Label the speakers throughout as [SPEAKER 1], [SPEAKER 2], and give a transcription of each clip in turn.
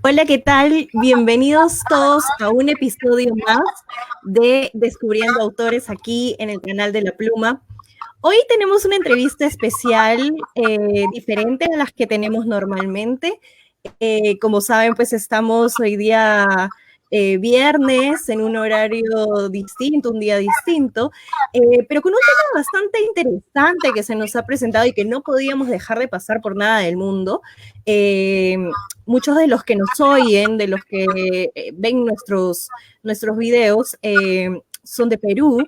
[SPEAKER 1] Hola, ¿qué tal? Bienvenidos todos a un episodio más de Descubriendo Autores aquí en el canal de La Pluma. Hoy tenemos una entrevista especial, diferente a las que tenemos normalmente. Como saben, pues estamos hoy día viernes en un horario distinto, un día distinto, pero con un tema bastante interesante que se nos ha presentado y que no podíamos dejar de pasar por nada del mundo. Eh, Muchos de los que nos oyen, de los que ven nuestros videos, son de Perú.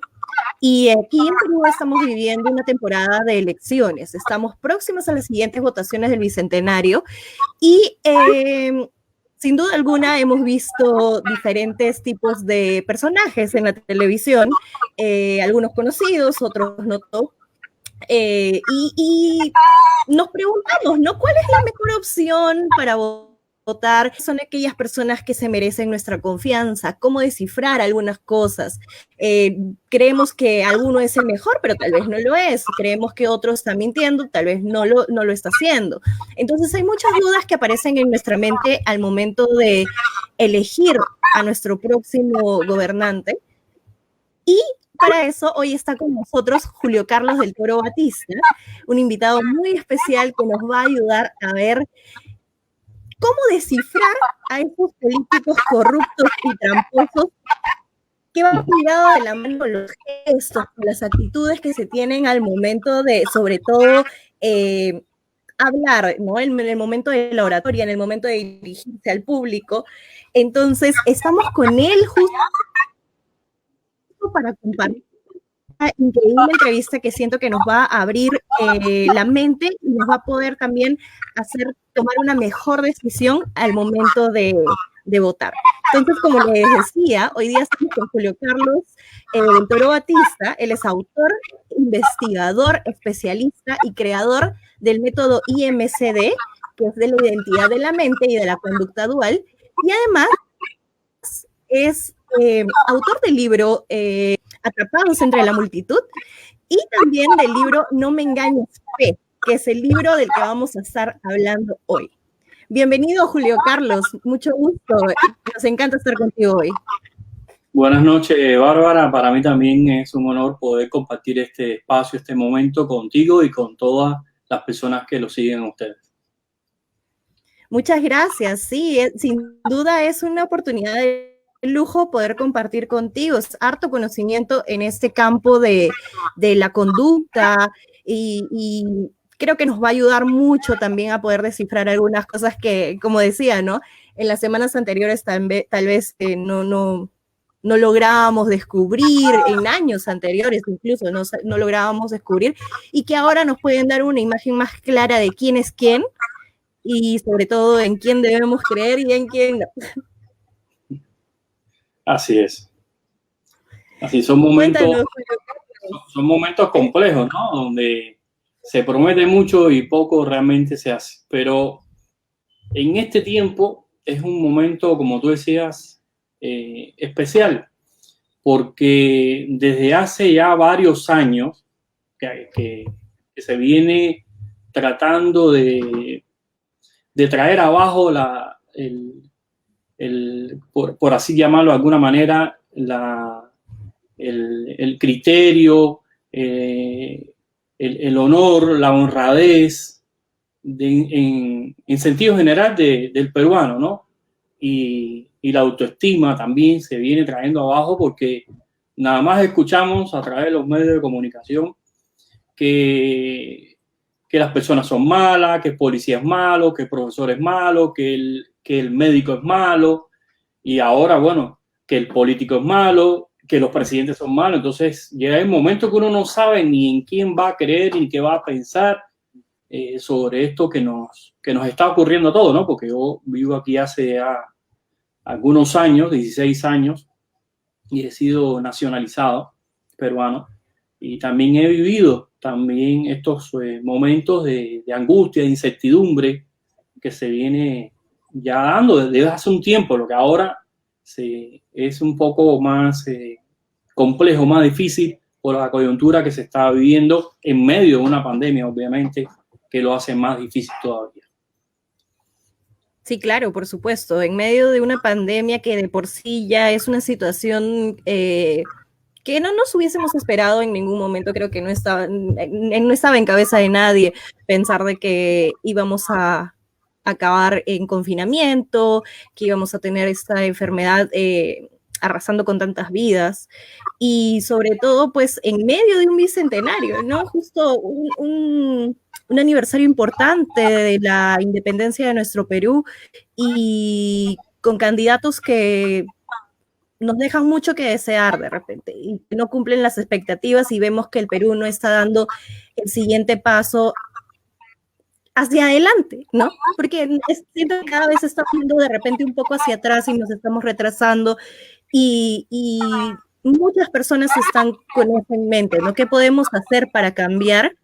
[SPEAKER 1] Y aquí en Perú estamos viviendo una temporada de elecciones. Estamos próximos a las siguientes votaciones del Bicentenario y sin duda alguna hemos visto diferentes tipos de personajes en la televisión, algunos conocidos, otros no. Y nos preguntamos, ¿no? ¿Cuál es la mejor opción para votar? Son aquellas personas que se merecen nuestra confianza, cómo descifrar algunas cosas. Creemos que alguno es el mejor, pero tal vez no lo es. Creemos que otro está mintiendo, tal vez no lo está haciendo. Entonces hay muchas dudas que aparecen en nuestra mente al momento de elegir a nuestro próximo gobernante. Y para eso hoy está con nosotros Julio Carlos del Toro Batista, un invitado muy especial que nos va a ayudar a ver cómo descifrar a esos políticos corruptos y tramposos que van ligado de la mano con los gestos, con las actitudes que se tienen al momento de, sobre todo, hablar, ¿no? En el momento de la oratoria, en el momento de dirigirse al público. Entonces, estamos con él justo para compartir una increíble entrevista que siento que nos va a abrir la mente y nos va a poder también hacer tomar una mejor decisión al momento de votar. Entonces, como les decía, hoy día estamos con Julio Carlos del Toro Batista. Él es autor, investigador, especialista y creador del método IMCD, que es de la identidad de la mente y de la conducta dual, y además es autor del libro Atrapados entre la multitud y también del libro No me engañes, Fe, que es el libro del que vamos a estar hablando hoy. Bienvenido, Julio Carlos, mucho gusto, nos encanta estar contigo hoy.
[SPEAKER 2] Buenas noches, Bárbara. Para mí también es un honor poder compartir este espacio, este momento contigo y con todas las personas que lo siguen a ustedes.
[SPEAKER 1] Muchas gracias. Sí, sin duda es una oportunidad de lujo poder compartir contigo. Es harto conocimiento en este campo de la conducta y creo que nos va a ayudar mucho también a poder descifrar algunas cosas que, como decía, ¿no? En las semanas anteriores tal vez no lográbamos descubrir, en años anteriores incluso no lográbamos descubrir, y que ahora nos pueden dar una imagen más clara de quién es quién y sobre todo en quién debemos creer y en quién no.
[SPEAKER 2] Así es. Así son momentos complejos, ¿no? Donde se promete mucho y poco realmente se hace. Pero en este tiempo es un momento, como tú decías, especial, porque desde hace ya varios años que se viene tratando de traer abajo por así llamarlo de alguna manera, el criterio, el honor, la honradez en sentido general del peruano, ¿no? Y la autoestima también se viene trayendo abajo porque nada más escuchamos a través de los medios de comunicación que las personas son malas, que el policía es malo, que el profesor es malo, que el médico es malo, y ahora, bueno, que el político es malo, que los presidentes son malos. Entonces llega el momento que uno no sabe ni en quién va a creer ni qué va a pensar sobre esto que nos está ocurriendo a todos, ¿no? Porque yo vivo aquí hace ya algunos años, 16 años, y he sido nacionalizado peruano, y también he vivido también estos momentos de angustia, de incertidumbre que se viene ya dando desde hace un tiempo, lo que ahora es un poco más complejo, más difícil por la coyuntura que se está viviendo en medio de una pandemia, obviamente, que lo hace más difícil todavía.
[SPEAKER 1] Sí, claro, por supuesto. En medio de una pandemia que de por sí ya es una situación que no nos hubiésemos esperado en ningún momento, creo que no estaba en cabeza de nadie pensar de que íbamos a acabar en confinamiento, que íbamos a tener esta enfermedad arrasando con tantas vidas y sobre todo pues en medio de un bicentenario, ¿no? Justo un aniversario importante de la independencia de nuestro Perú y con candidatos que nos dejan mucho que desear de repente y no cumplen las expectativas y vemos que el Perú no está dando el siguiente paso hacia adelante, ¿no? Porque siento que cada vez estamos yendo de repente un poco hacia atrás y nos estamos retrasando y muchas personas están con eso en mente, ¿no? ¿Qué podemos hacer para cambiar?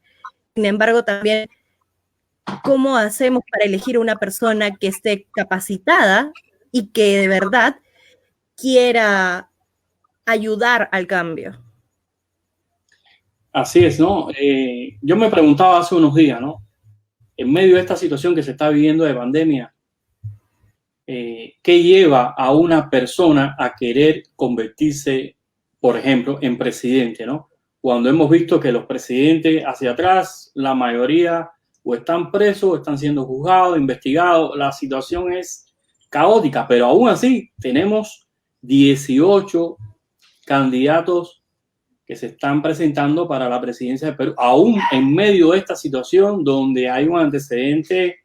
[SPEAKER 1] Sin embargo, también, ¿cómo hacemos para elegir una persona que esté capacitada y que de verdad quiera ayudar al cambio?
[SPEAKER 2] Así es, ¿no? Yo me preguntaba hace unos días, ¿no? En medio de esta situación que se está viviendo de pandemia, ¿qué lleva a una persona a querer convertirse, por ejemplo, en presidente, ¿no? Cuando hemos visto que los presidentes hacia atrás, la mayoría o están presos o están siendo juzgados, investigados, la situación es caótica, pero aún así tenemos 18 candidatos que se están presentando para la presidencia de Perú, aún en medio de esta situación donde hay un antecedente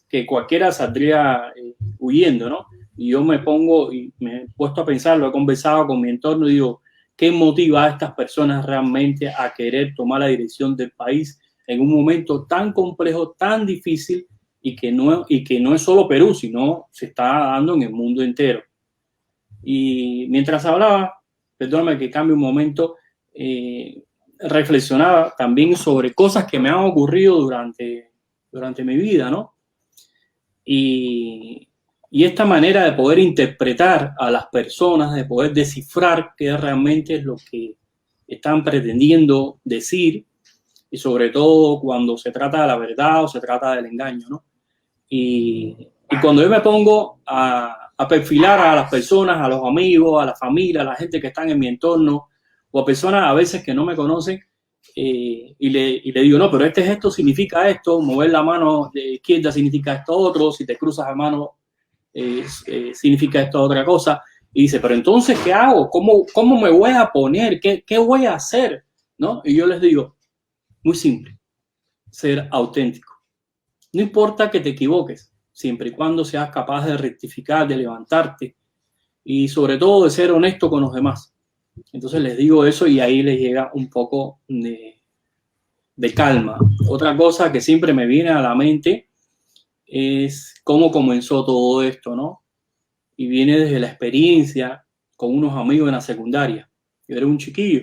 [SPEAKER 2] que cualquiera saldría huyendo, ¿no? Y yo me he puesto a pensar, lo he conversado con mi entorno y digo, ¿qué motiva a estas personas realmente a querer tomar la dirección del país en un momento tan complejo, tan difícil y que no es solo Perú, sino se está dando en el mundo entero? Y mientras hablaba, perdóname que cambie un momento, reflexionaba también sobre cosas que me han ocurrido durante mi vida, ¿no? Y esta manera de poder interpretar a las personas, de poder descifrar qué realmente es lo que están pretendiendo decir, y sobre todo cuando se trata de la verdad o se trata del engaño, ¿no? Y cuando yo me pongo a perfilar a las personas, a los amigos, a la familia, a la gente que están en mi entorno, o a personas a veces que no me conocen, y le digo, no, pero este gesto significa esto, mover la mano de izquierda significa esto otro, si te cruzas la mano significa esto otra cosa. Y dice, pero entonces, ¿qué hago? ¿Cómo me voy a poner? ¿Qué voy a hacer? ¿No? Y yo les digo, muy simple, ser auténtico. No importa que te equivoques, siempre y cuando seas capaz de rectificar, de levantarte y sobre todo de ser honesto con los demás. Entonces les digo eso y ahí les llega un poco de calma. Otra cosa que siempre me viene a la mente es cómo comenzó todo esto, ¿no? Y viene desde la experiencia con unos amigos en la secundaria. Yo era un chiquillo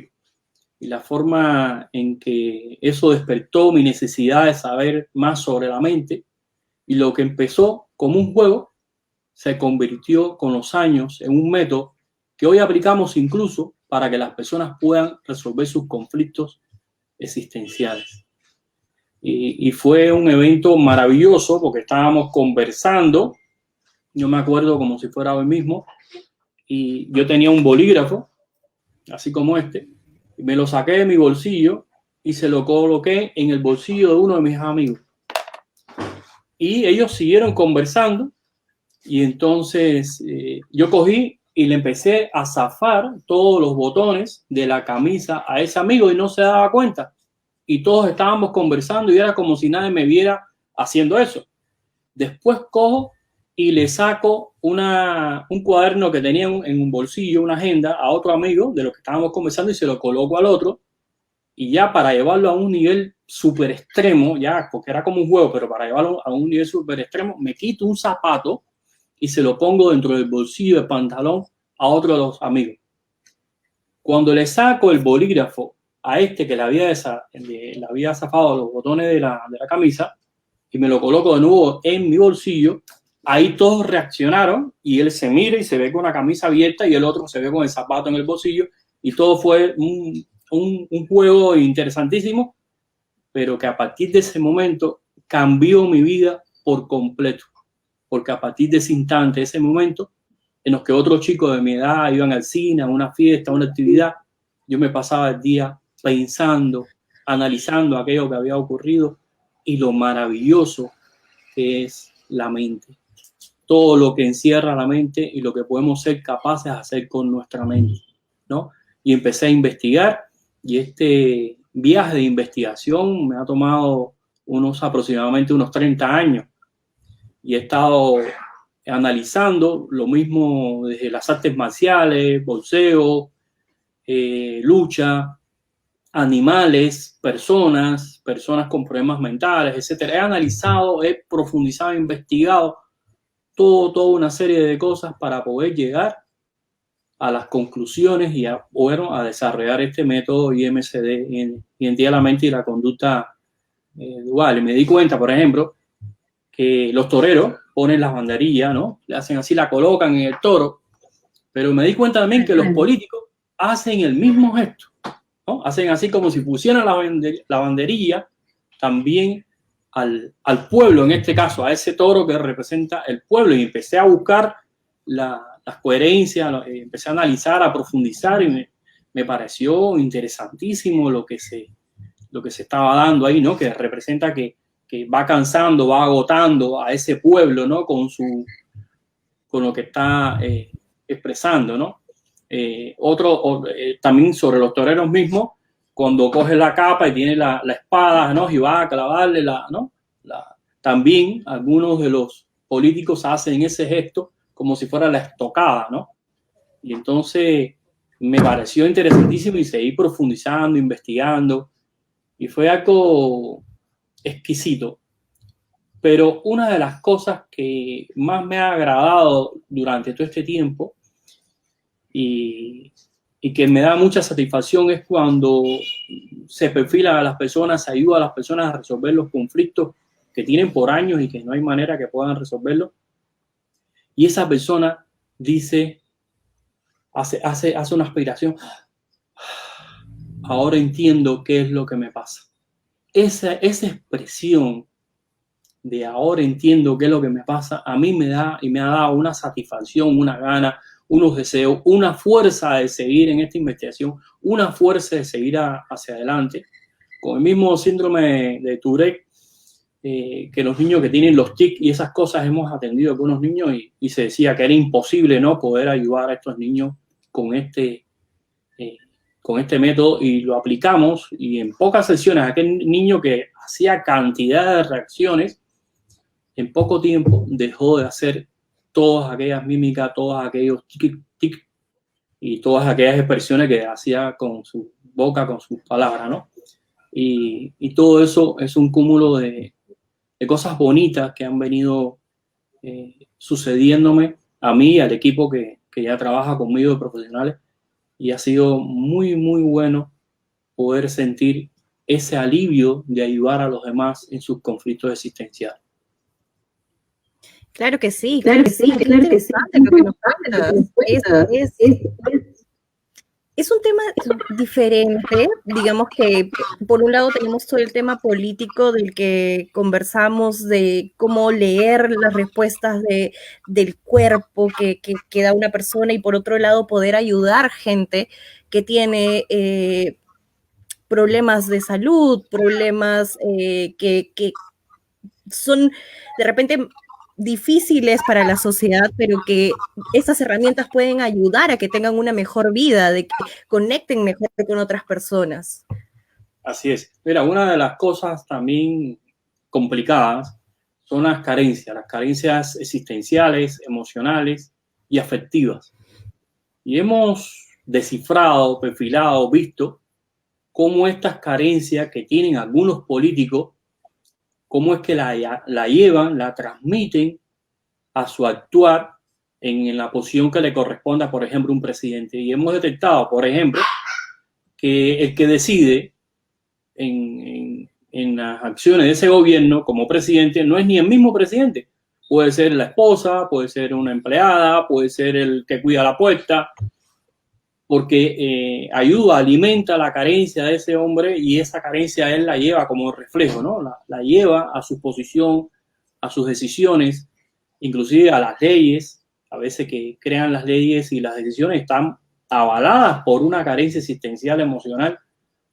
[SPEAKER 2] y la forma en que eso despertó mi necesidad de saber más sobre la mente, y lo que empezó como un juego se convirtió con los años en un método que hoy aplicamos incluso para que las personas puedan resolver sus conflictos existenciales. Y fue un evento maravilloso porque estábamos conversando, yo me acuerdo como si fuera hoy mismo, y yo tenía un bolígrafo, así como este, y me lo saqué de mi bolsillo y se lo coloqué en el bolsillo de uno de mis amigos. Y ellos siguieron conversando y entonces yo cogí y le empecé a zafar todos los botones de la camisa a ese amigo y no se daba cuenta. Y todos estábamos conversando y era como si nadie me viera haciendo eso. Después cojo y le saco un cuaderno que tenía en un bolsillo, una agenda, a otro amigo de lo que estábamos conversando y se lo coloco al otro. Y ya para llevarlo a un nivel súper extremo, ya porque era como un juego, pero para llevarlo a un nivel súper extremo, me quito un zapato y se lo pongo dentro del bolsillo del pantalón a otro de los amigos. Cuando le saco el bolígrafo a este que le había zafado los botones de la camisa y me lo coloco de nuevo en mi bolsillo, ahí todos reaccionaron y él se mira y se ve con la camisa abierta y el otro se ve con el zapato en el bolsillo y todo fue un juego interesantísimo, pero que a partir de ese momento cambió mi vida por completo. porque a partir de ese instante, ese momento, en los que otros chicos de mi edad iban al cine, a una fiesta, a una actividad, yo me pasaba el día pensando, analizando aquello que había ocurrido y lo maravilloso que es la mente. Todo lo que encierra la mente y lo que podemos ser capaces de hacer con nuestra mente, ¿no? Y empecé a investigar, y este viaje de investigación me ha tomado aproximadamente unos 30 años, y he estado analizando lo mismo desde las artes marciales, boxeo, lucha, animales, personas con problemas mentales, etc. He analizado, he profundizado, he investigado toda una serie de cosas para poder llegar a las conclusiones y a desarrollar este método IMCD, Identidad de la Mente y la Conducta Dual. Y me di cuenta, por ejemplo, que los toreros ponen las banderillas, ¿no? Le hacen así, la colocan en el toro, pero me di cuenta también que los políticos hacen el mismo gesto, ¿no? Hacen así como si pusieran la banderilla también al pueblo, en este caso, a ese toro que representa el pueblo, y empecé a buscar las coherencias, empecé a analizar, a profundizar, y me pareció interesantísimo lo que se estaba dando ahí, ¿no? Que representa que va cansando, va agotando a ese pueblo, ¿no? Con lo que está expresando, ¿no? También sobre los toreros mismos, cuando coge la capa y tiene la espada, ¿no? Y va a clavarle ¿no? También algunos de los políticos hacen ese gesto como si fuera la estocada, ¿no? Y entonces me pareció interesantísimo y seguí profundizando, investigando, y fue algo exquisito. Pero una de las cosas que más me ha agradado durante todo este tiempo y que me da mucha satisfacción es cuando se perfila a las personas, se ayuda a las personas a resolver los conflictos que tienen por años y que no hay manera que puedan resolverlos. Y esa persona dice, hace una aspiración: ahora entiendo qué es lo que me pasa. Esa expresión de ahora entiendo qué es lo que me pasa, a mí me da y me ha dado una satisfacción, una gana, unos deseos, una fuerza de seguir en esta investigación, una fuerza de seguir hacia adelante. Con el mismo síndrome de Tourette, que los niños que tienen los tics y esas cosas, hemos atendido a algunos niños y se decía que era imposible, ¿no?, poder ayudar a estos niños con este método, y lo aplicamos, y en pocas sesiones aquel niño que hacía cantidad de reacciones, en poco tiempo dejó de hacer todas aquellas mímicas, todos aquellos tic y todas aquellas expresiones que hacía con su boca, con sus palabras, ¿no? Y todo eso es un cúmulo de cosas bonitas que han venido sucediéndome a mí y al equipo que ya trabaja conmigo de profesionales, y ha sido muy, muy bueno poder sentir ese alivio de ayudar a los demás en sus conflictos existenciales.
[SPEAKER 1] Claro que sí, claro que sí. Lo que nos cuentas es un tema diferente. Digamos que por un lado tenemos todo el tema político del que conversamos, de cómo leer las respuestas del cuerpo que da una persona, y por otro lado poder ayudar gente que tiene problemas de salud, problemas que son de repente difíciles para la sociedad, pero que esas herramientas pueden ayudar a que tengan una mejor vida, de que conecten mejor con otras personas.
[SPEAKER 2] Así es. Mira, una de las cosas también complicadas son las carencias existenciales, emocionales y afectivas. Y hemos descifrado, perfilado, visto cómo estas carencias que tienen algunos políticos, cómo es que la llevan, la transmiten a su actuar en la posición que le corresponda, por ejemplo, un presidente. Y hemos detectado, por ejemplo, que el que decide en las acciones de ese gobierno como presidente no es ni el mismo presidente. Puede ser la esposa, puede ser una empleada, puede ser el que cuida la puerta, porque ayuda, alimenta la carencia de ese hombre, y esa carencia él la lleva como reflejo, ¿no? La lleva a su posición, a sus decisiones, inclusive a las leyes, a veces que crean las leyes y las decisiones están avaladas por una carencia existencial, emocional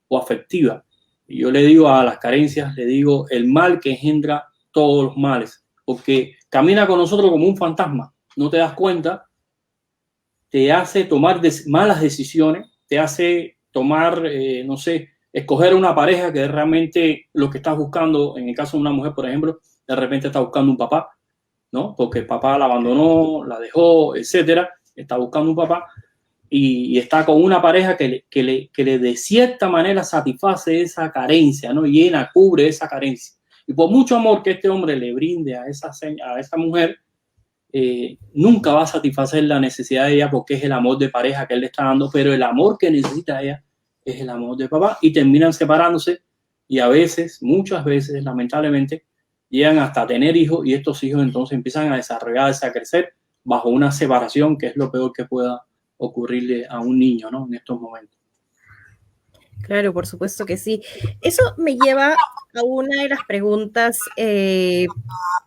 [SPEAKER 2] o afectiva. Y yo le digo a las carencias, le digo el mal que engendra todos los males, porque camina con nosotros como un fantasma, no te das cuenta, te hace tomar malas decisiones, te hace tomar, no sé, escoger una pareja que es realmente lo que estás buscando. En el caso de una mujer, por ejemplo, de repente está buscando un papá, ¿no? Porque el papá la abandonó, la dejó, etcétera, está buscando un papá y está con una pareja que le de cierta manera satisface esa carencia, ¿no? Llena, cubre esa carencia. Y por mucho amor que este hombre le brinde a esa mujer, nunca va a satisfacer la necesidad de ella porque es el amor de pareja que él le está dando, pero el amor que necesita ella es el amor de papá y terminan separándose y a veces, muchas veces, lamentablemente, llegan hasta tener hijos y estos hijos entonces empiezan a desarrollarse, a crecer bajo una separación que es lo peor que pueda ocurrirle a un niño, ¿no? En estos momentos.
[SPEAKER 1] Claro, por supuesto que sí. Eso me lleva a una de las preguntas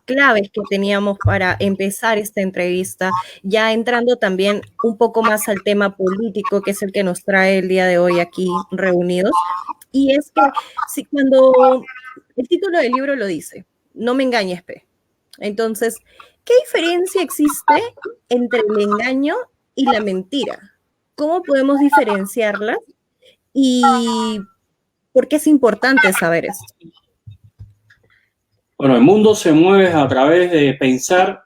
[SPEAKER 1] claves que teníamos para empezar esta entrevista, ya entrando también un poco más al tema político, que es el que nos trae el día de hoy aquí reunidos. Y es que si cuando el título del libro lo dice, no me engañes, P. Entonces, ¿qué diferencia existe entre el engaño y la mentira? ¿Cómo podemos diferenciarlas? ¿Y por qué es importante saber esto?
[SPEAKER 2] Bueno, el mundo se mueve a través de pensar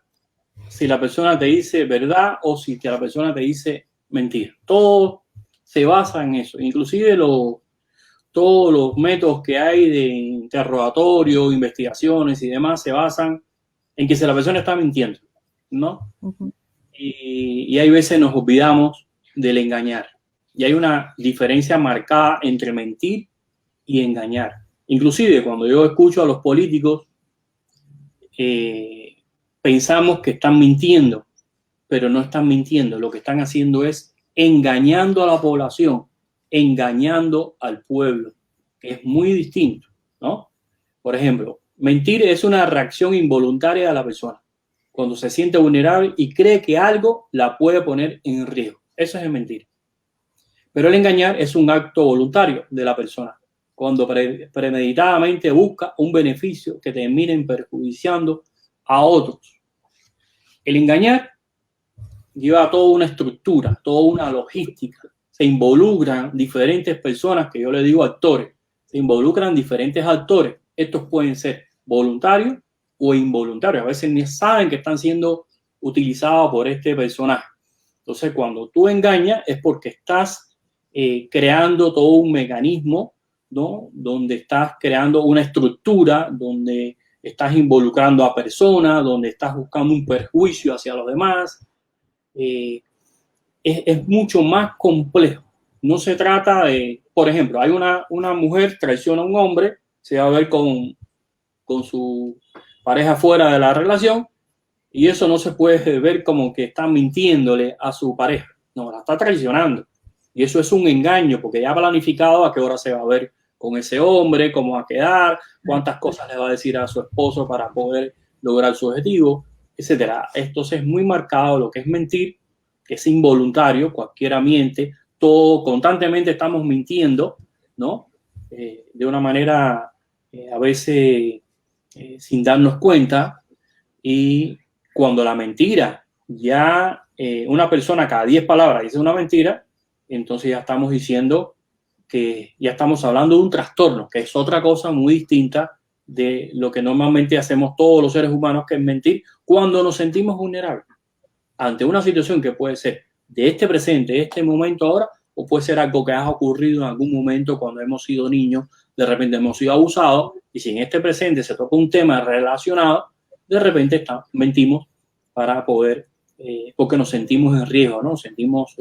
[SPEAKER 2] si la persona te dice verdad o si la persona te dice mentira. Todo se basa en eso. Inclusive todos los métodos que hay de interrogatorio, investigaciones y demás se basan en que si la persona está mintiendo, ¿no? Uh-huh. Y hay veces nos olvidamos del engañar. Y hay una diferencia marcada entre mentir y engañar. Inclusive cuando yo escucho a los políticos, pensamos que están mintiendo, pero no están mintiendo. Lo que están haciendo es engañando a la población, engañando al pueblo, que es muy distinto, ¿no? Por ejemplo, mentir es una reacción involuntaria de la persona cuando se siente vulnerable y cree que algo la puede poner en riesgo. Eso es mentir. Pero el engañar es un acto voluntario de la persona, cuando premeditadamente busca un beneficio que termine perjudiciando a otros. El engañar lleva toda una estructura, toda una logística. Se involucran diferentes personas, que yo le digo actores, se involucran diferentes actores. Estos pueden ser voluntarios o involuntarios. A veces ni saben que están siendo utilizados por este personaje. Entonces, cuando tú engañas es porque estás creando todo un mecanismo, ¿no? Donde estás creando una estructura, donde estás involucrando a personas, donde estás buscando un perjuicio hacia los demás. Es mucho más complejo. No se trata de, por ejemplo, hay una mujer traiciona a un hombre, se va a ver con su pareja fuera de la relación y eso no se puede ver como que está mintiéndole a su pareja. No, la está traicionando. Y eso es un engaño porque ya ha planificado a qué hora se va a ver con ese hombre, cómo va a quedar, cuántas cosas le va a decir a su esposo para poder lograr su objetivo, etcétera. Entonces es muy marcado lo que es mentir, que es involuntario, cualquiera miente, todo constantemente estamos mintiendo, ¿no? De una manera a veces sin darnos cuenta, y cuando la mentira ya una persona cada 10 palabras dice una mentira, entonces ya estamos diciendo que ya estamos hablando de un trastorno, que es otra cosa muy distinta de lo que normalmente hacemos todos los seres humanos, que es mentir cuando nos sentimos vulnerables ante una situación que puede ser de este presente, de este momento ahora, o puede ser algo que ha ocurrido en algún momento cuando hemos sido niños, de repente hemos sido abusados, y si en este presente se toca un tema relacionado, de repente mentimos para poder, porque nos sentimos en riesgo, ¿no? Nos sentimos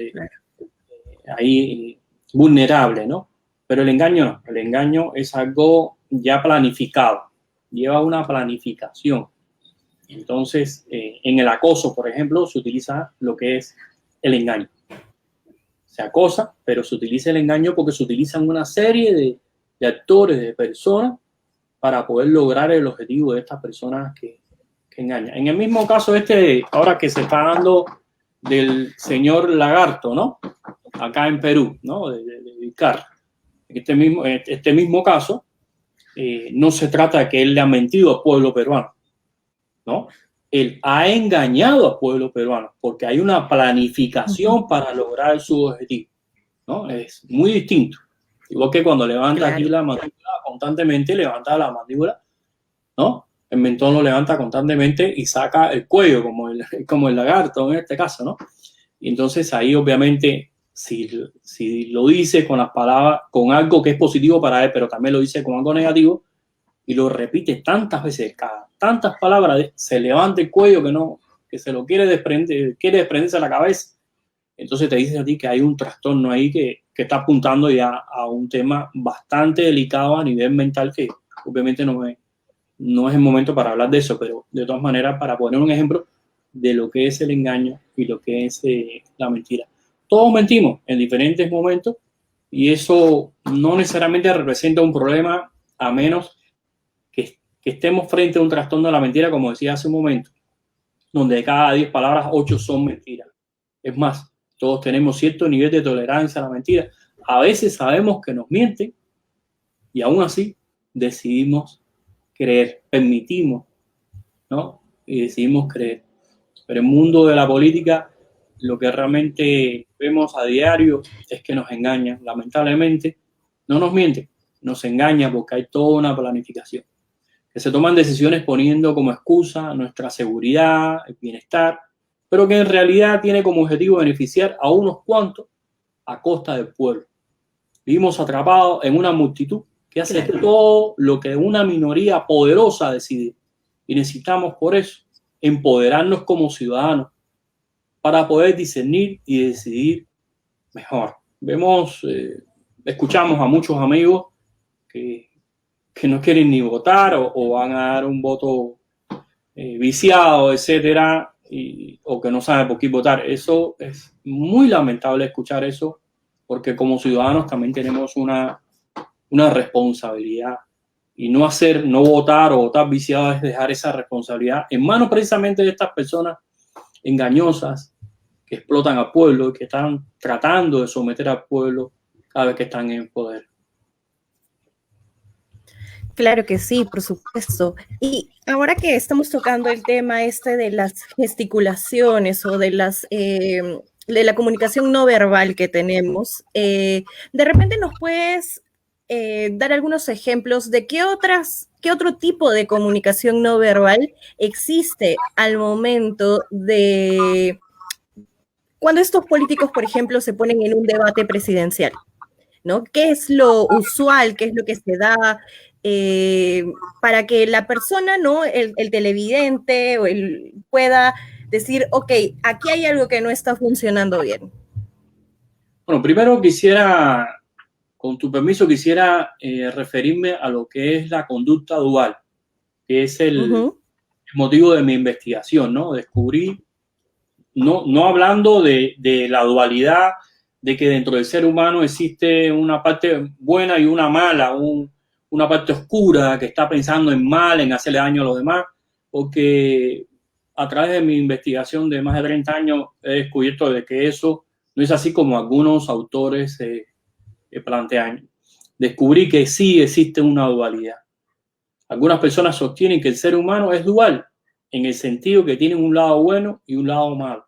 [SPEAKER 2] ahí vulnerables, ¿no? Pero el engaño no, el engaño es algo ya planificado, lleva una planificación. Entonces, en el acoso, por ejemplo, se utiliza lo que es el engaño. Se acosa, pero se utiliza el engaño porque se utilizan una serie de actores, de personas, para poder lograr el objetivo de estas personas que que engaña. En el mismo caso ahora que se está dando del señor Lagarto, ¿no? Acá en Perú, ¿no? De Vizcarra. Este mismo caso, no se trata de que él le ha mentido al pueblo peruano, ¿no? Él ha engañado al pueblo peruano porque hay una planificación para lograr su objetivo, ¿no? Es muy distinto. Igual que cuando levanta aquí la mandíbula, constantemente levanta la mandíbula, ¿no? El mentón lo levanta constantemente y saca el cuello, como el lagarto en este caso, ¿no? Y entonces ahí obviamente, si lo dice con las palabras, con algo que es positivo para él, pero también lo dice con algo negativo, y lo repite tantas veces, cada tantas palabras, se levanta el cuello que se lo quiere desprenderse a la cabeza. Entonces te dice a ti que hay un trastorno ahí que está apuntando ya a un tema bastante delicado a nivel mental, que obviamente no es el momento para hablar de eso, pero de todas maneras, para poner un ejemplo de lo que es el engaño y lo que es la mentira. Todos mentimos en diferentes momentos y eso no necesariamente representa un problema, a menos que estemos frente a un trastorno de la mentira, como decía hace un momento, donde de cada 10 palabras, 8 son mentiras. Es más, todos tenemos cierto nivel de tolerancia a la mentira. A veces sabemos que nos mienten y aún así decidimos creer, permitimos, ¿no? Y decidimos creer. Pero en el mundo de la política, lo que realmente vemos a diario es que nos engañan. Lamentablemente, no nos mienten, nos engañan porque hay toda una planificación. Que se toman decisiones poniendo como excusa nuestra seguridad, el bienestar, pero que en realidad tiene como objetivo beneficiar a unos cuantos a costa del pueblo. Vivimos atrapados en una multitud que hace todo lo que una minoría poderosa decide. Y necesitamos por eso empoderarnos como ciudadanos para poder discernir y decidir mejor. Escuchamos a muchos amigos que no quieren ni votar o van a dar un voto viciado, etcétera, o que no saben por qué votar. Eso es muy lamentable escuchar eso, porque como ciudadanos también tenemos una responsabilidad, y no votar o votar viciado es dejar esa responsabilidad en manos precisamente de estas personas engañosas que explotan al pueblo y que están tratando de someter al pueblo cada vez que están en poder.
[SPEAKER 1] Claro que sí, por supuesto. Y ahora que estamos tocando el tema de las gesticulaciones o de la comunicación no verbal que tenemos, de repente nos puedes dar algunos ejemplos de qué otro tipo de comunicación no verbal existe al momento de cuando estos políticos, por ejemplo, se ponen en un debate presidencial, ¿no? ¿Qué es lo usual? ¿Qué es lo que se da para que la persona, ¿no? El televidente o pueda decir, ok, aquí hay algo que no está funcionando bien?
[SPEAKER 2] Bueno, primero con tu permiso, quisiera referirme a lo que es la conducta dual, que es el motivo de mi investigación, ¿no? Descubrí, no hablando de la dualidad, de que dentro del ser humano existe una parte buena y una mala, una parte oscura que está pensando en mal, en hacerle daño a los demás, porque a través de mi investigación de más de 30 años he descubierto de que eso no es así como algunos autores plantean. Descubrí que sí existe una dualidad. Algunas personas sostienen que el ser humano es dual, en el sentido que tiene un lado bueno y un lado malo.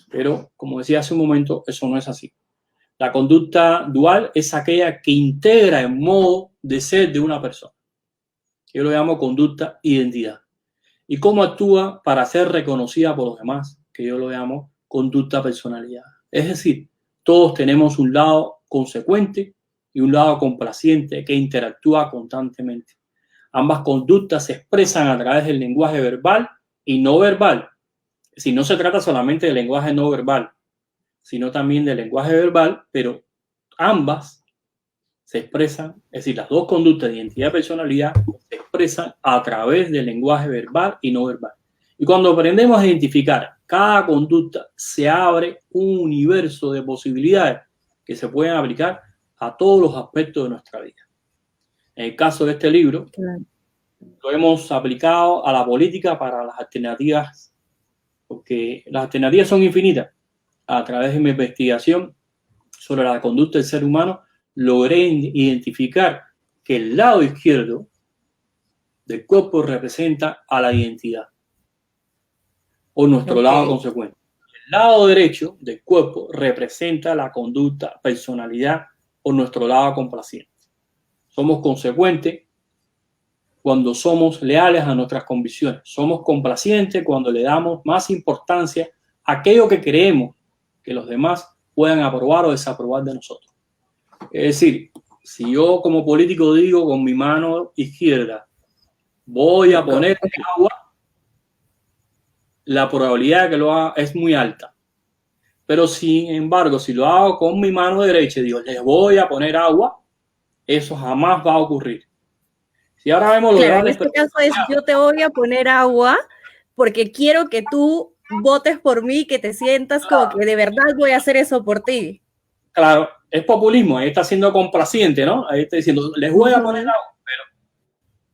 [SPEAKER 2] Pero, como decía hace un momento, eso no es así. La conducta dual es aquella que integra el modo de ser de una persona. Yo lo llamo conducta identidad. Y cómo actúa para ser reconocida por los demás, que yo lo llamo conducta personalidad. Es decir, todos tenemos un lado consecuente y un lado complaciente que interactúa constantemente. Ambas conductas se expresan a través del lenguaje verbal y no verbal. Es decir, no se trata solamente del lenguaje no verbal, sino también del lenguaje verbal, pero ambas se expresan, es decir, las dos conductas de identidad y personalidad se expresan a través del lenguaje verbal y no verbal. Y cuando aprendemos a identificar cada conducta, se abre un universo de posibilidades que se pueden aplicar a todos los aspectos de nuestra vida. En el caso de este libro, lo hemos aplicado a la política para las alternativas, porque las alternativas son infinitas. A través de mi investigación sobre la conducta del ser humano, logré identificar que el lado izquierdo del cuerpo representa a la identidad, o nuestro lado consecuente. El lado derecho del cuerpo representa la conducta, personalidad, o nuestro lado complaciente. Somos consecuentes cuando somos leales a nuestras convicciones. Somos complacientes cuando le damos más importancia a aquello que creemos que los demás puedan aprobar o desaprobar de nosotros. Es decir, si yo como político digo con mi mano izquierda voy a poner agua, la probabilidad de que lo haga es muy alta. Pero sin embargo, si lo hago con mi mano derecha y digo les voy a poner agua, eso jamás va a ocurrir. Si ahora vemos
[SPEAKER 1] en este caso es yo te voy a poner agua porque quiero que tú votes por mí, que te sientas como que de verdad voy a hacer eso por ti.
[SPEAKER 2] Claro, es populismo, ahí está siendo complaciente, ¿no? Ahí está diciendo, les voy a poner agua, pero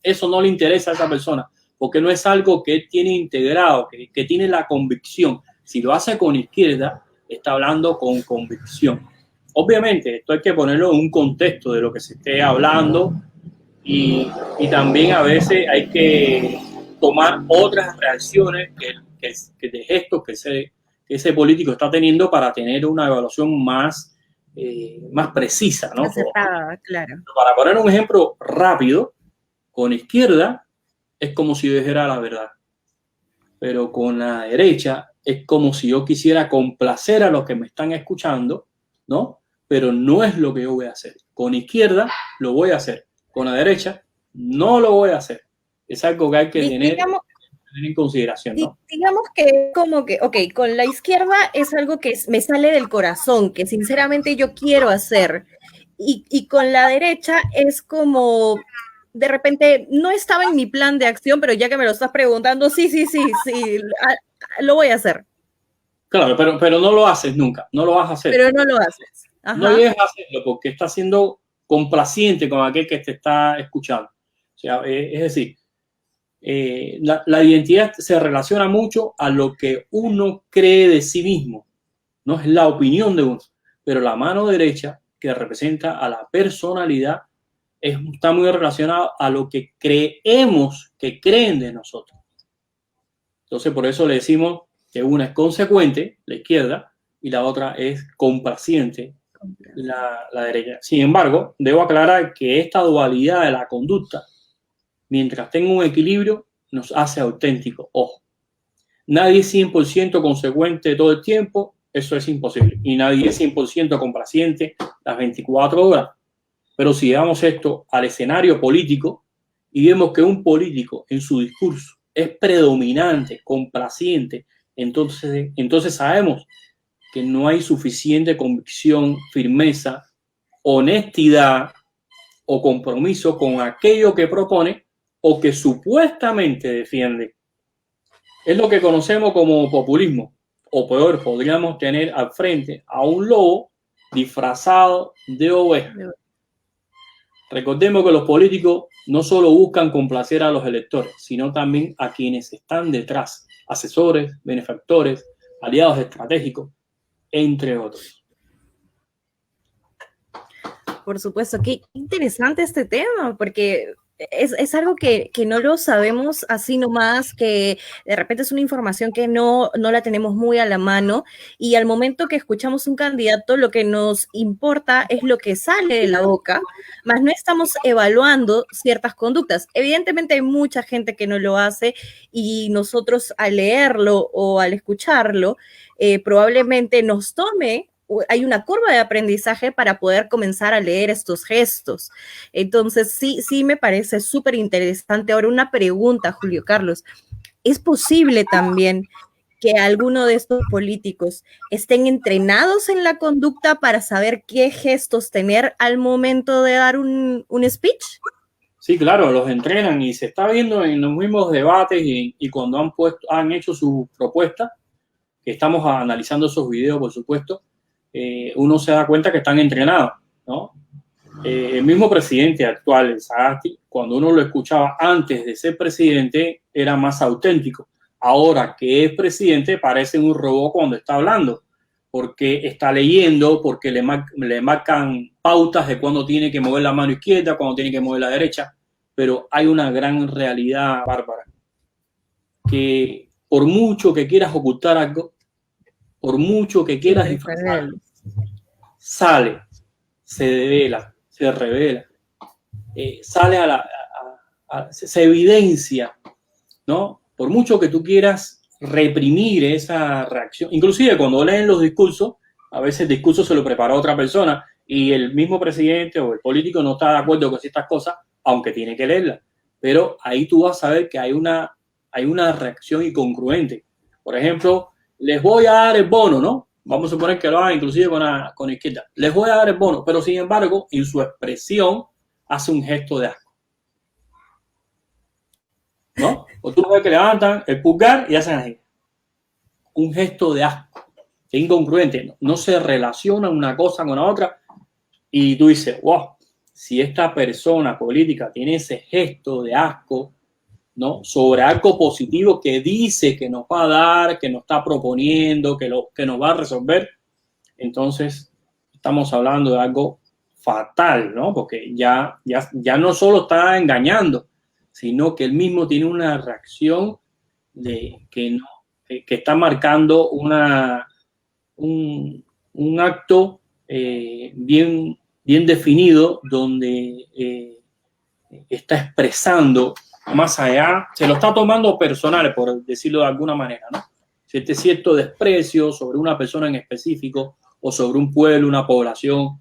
[SPEAKER 2] eso no le interesa a esa persona, porque no es algo que él tiene integrado, que tiene la convicción. Si lo hace con izquierda, está hablando con convicción. Obviamente, esto hay que ponerlo en un contexto de lo que se esté hablando y también a veces hay que tomar otras reacciones de gestos que ese político está teniendo para tener una evaluación más precisa, ¿no?
[SPEAKER 1] Acertada, claro.
[SPEAKER 2] Para poner un ejemplo rápido, con izquierda es como si yo dijera la verdad, pero con la derecha es como si yo quisiera complacer a los que me están escuchando, ¿no? Pero no es lo que yo voy a hacer. Con izquierda lo voy a hacer, con la derecha no lo voy a hacer. Es algo que hay que tener en consideración, ¿no?
[SPEAKER 1] Digamos que como que, ok, con la izquierda es algo que me sale del corazón, que sinceramente yo quiero hacer. Y con la derecha es como, de repente, no estaba en mi plan de acción, pero ya que me lo estás preguntando, sí, lo voy a hacer.
[SPEAKER 2] Claro, pero no lo haces nunca, no lo vas a hacer.
[SPEAKER 1] Pero no lo haces.
[SPEAKER 2] Ajá. No llegues a hacerlo porque estás siendo complaciente con aquel que te está escuchando. O sea, es decir, la identidad se relaciona mucho a lo que uno cree de sí mismo, no es la opinión de uno, pero la mano derecha que representa a la personalidad está muy relacionada a lo que creemos que creen de nosotros. Entonces, por eso le decimos que una es consecuente, la izquierda, y la otra es complaciente, la derecha. Sin embargo, debo aclarar que esta dualidad de la conducta, mientras tenga un equilibrio, nos hace auténticos. Ojo, nadie es 100% consecuente todo el tiempo, eso es imposible. Y nadie es 100% complaciente las 24 horas. Pero si llevamos esto al escenario político y vemos que un político en su discurso es predominante, complaciente, entonces sabemos que no hay suficiente convicción, firmeza, honestidad o compromiso con aquello que propone o que supuestamente defiende. Es lo que conocemos como populismo, o peor, podríamos tener al frente a un lobo disfrazado de oveja. Recordemos que los políticos no solo buscan complacer a los electores, sino también a quienes están detrás, asesores, benefactores, aliados estratégicos, entre otros.
[SPEAKER 1] Por supuesto, qué interesante este tema, porque es algo que no lo sabemos así nomás, que de repente es una información que no la tenemos muy a la mano, y al momento que escuchamos un candidato, lo que nos importa es lo que sale de la boca, más no estamos evaluando ciertas conductas. Evidentemente hay mucha gente que no lo hace, y nosotros al leerlo o al escucharlo, probablemente nos tome. Hay una curva de aprendizaje para poder comenzar a leer estos gestos. Entonces, sí me parece súper interesante. Ahora, una pregunta, Julio Carlos. ¿Es posible también que alguno de estos políticos estén entrenados en la conducta para saber qué gestos tener al momento de dar un speech?
[SPEAKER 2] Sí, claro, los entrenan y se está viendo en los mismos debates y cuando han hecho su propuesta, que estamos analizando esos videos, por supuesto, uno se da cuenta que están entrenados, ¿no? El mismo presidente actual, el Sagasti, cuando uno lo escuchaba antes de ser presidente, era más auténtico. Ahora que es presidente, parece un robot cuando está hablando, porque está leyendo, porque le marcan pautas de cuándo tiene que mover la mano izquierda, cuándo tiene que mover la derecha. Pero hay una gran realidad, Bárbara, que por mucho que quieras ocultar algo, por mucho que quieras disfrazar, sale, se revela, sale se evidencia, ¿no? Por mucho que tú quieras reprimir esa reacción, inclusive cuando leen los discursos, a veces el discurso se lo prepara otra persona y el mismo presidente o el político no está de acuerdo con estas cosas, aunque tiene que leerlas. Pero ahí tú vas a ver que hay una reacción incongruente. Por ejemplo, les voy a dar el bono, ¿no? Vamos a suponer que lo haga inclusive con la izquierda. Les voy a dar el bono, pero sin embargo, en su expresión hace un gesto de asco, ¿no? O tú ves que levantan el pulgar y hacen así. Un gesto de asco. Es incongruente. No se relaciona una cosa con la otra. Y tú dices, wow, si esta persona política tiene ese gesto de asco, ¿no? Sobre algo positivo que dice que nos va a dar, que nos está proponiendo, que nos va a resolver, entonces estamos hablando de algo fatal, ¿no? Porque ya no solo está engañando, sino que él mismo tiene una reacción que está marcando un acto bien definido, donde está expresando más allá, se lo está tomando personal, por decirlo de alguna manera, ¿no? Cierto desprecio sobre una persona en específico o sobre un pueblo, una población,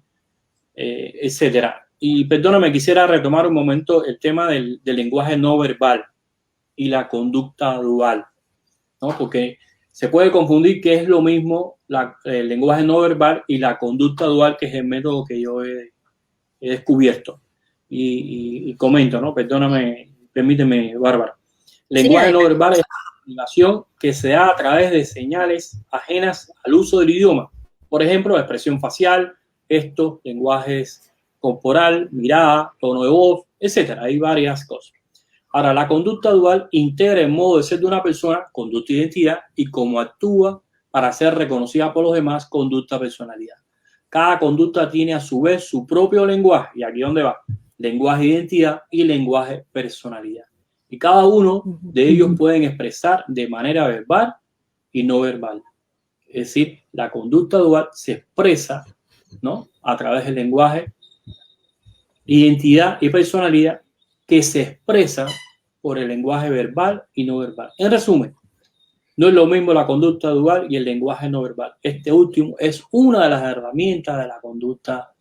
[SPEAKER 2] etcétera. Y perdóname, quisiera retomar un momento el tema del lenguaje no verbal y la conducta dual, ¿no? Porque se puede confundir que es lo mismo el lenguaje no verbal y la conducta dual, que es el método que yo he descubierto. Y comento, ¿no? Perdóname, permíteme, Bárbara. Lenguaje no verbal es la comunicación que se da a través de señales ajenas al uso del idioma. Por ejemplo, expresión facial, gestos, lenguajes corporal, mirada, tono de voz, etcétera. Hay varias cosas. Ahora, la conducta dual integra el modo de ser de una persona, conducta e identidad, y cómo actúa para ser reconocida por los demás, conducta, personalidad. Cada conducta tiene a su vez su propio lenguaje, y aquí dónde va, lenguaje identidad y lenguaje personalidad. Y cada uno de ellos pueden expresar de manera verbal y no verbal. Es decir, la conducta dual se expresa, ¿no?, a través del lenguaje, identidad y personalidad, que se expresa por el lenguaje verbal y no verbal. En resumen, no es lo mismo la conducta dual y el lenguaje no verbal. Este último es una de las herramientas de la conducta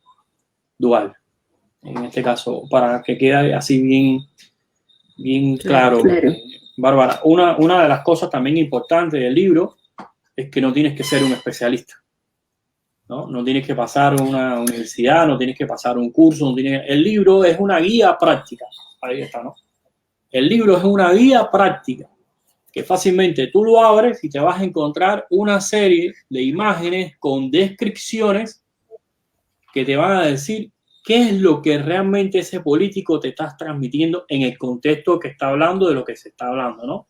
[SPEAKER 2] dual. En este caso, para que quede así bien claro. Bárbara, una de las cosas también importantes del libro es que no tienes que ser un especialista, ¿no? No tienes que pasar una universidad, no tienes que pasar un curso, el libro es una guía práctica. Ahí está, ¿no? El libro es una guía práctica que fácilmente tú lo abres y te vas a encontrar una serie de imágenes con descripciones que te van a decir qué es lo que realmente ese político te está transmitiendo en el contexto que está hablando, de lo que se está hablando, ¿no?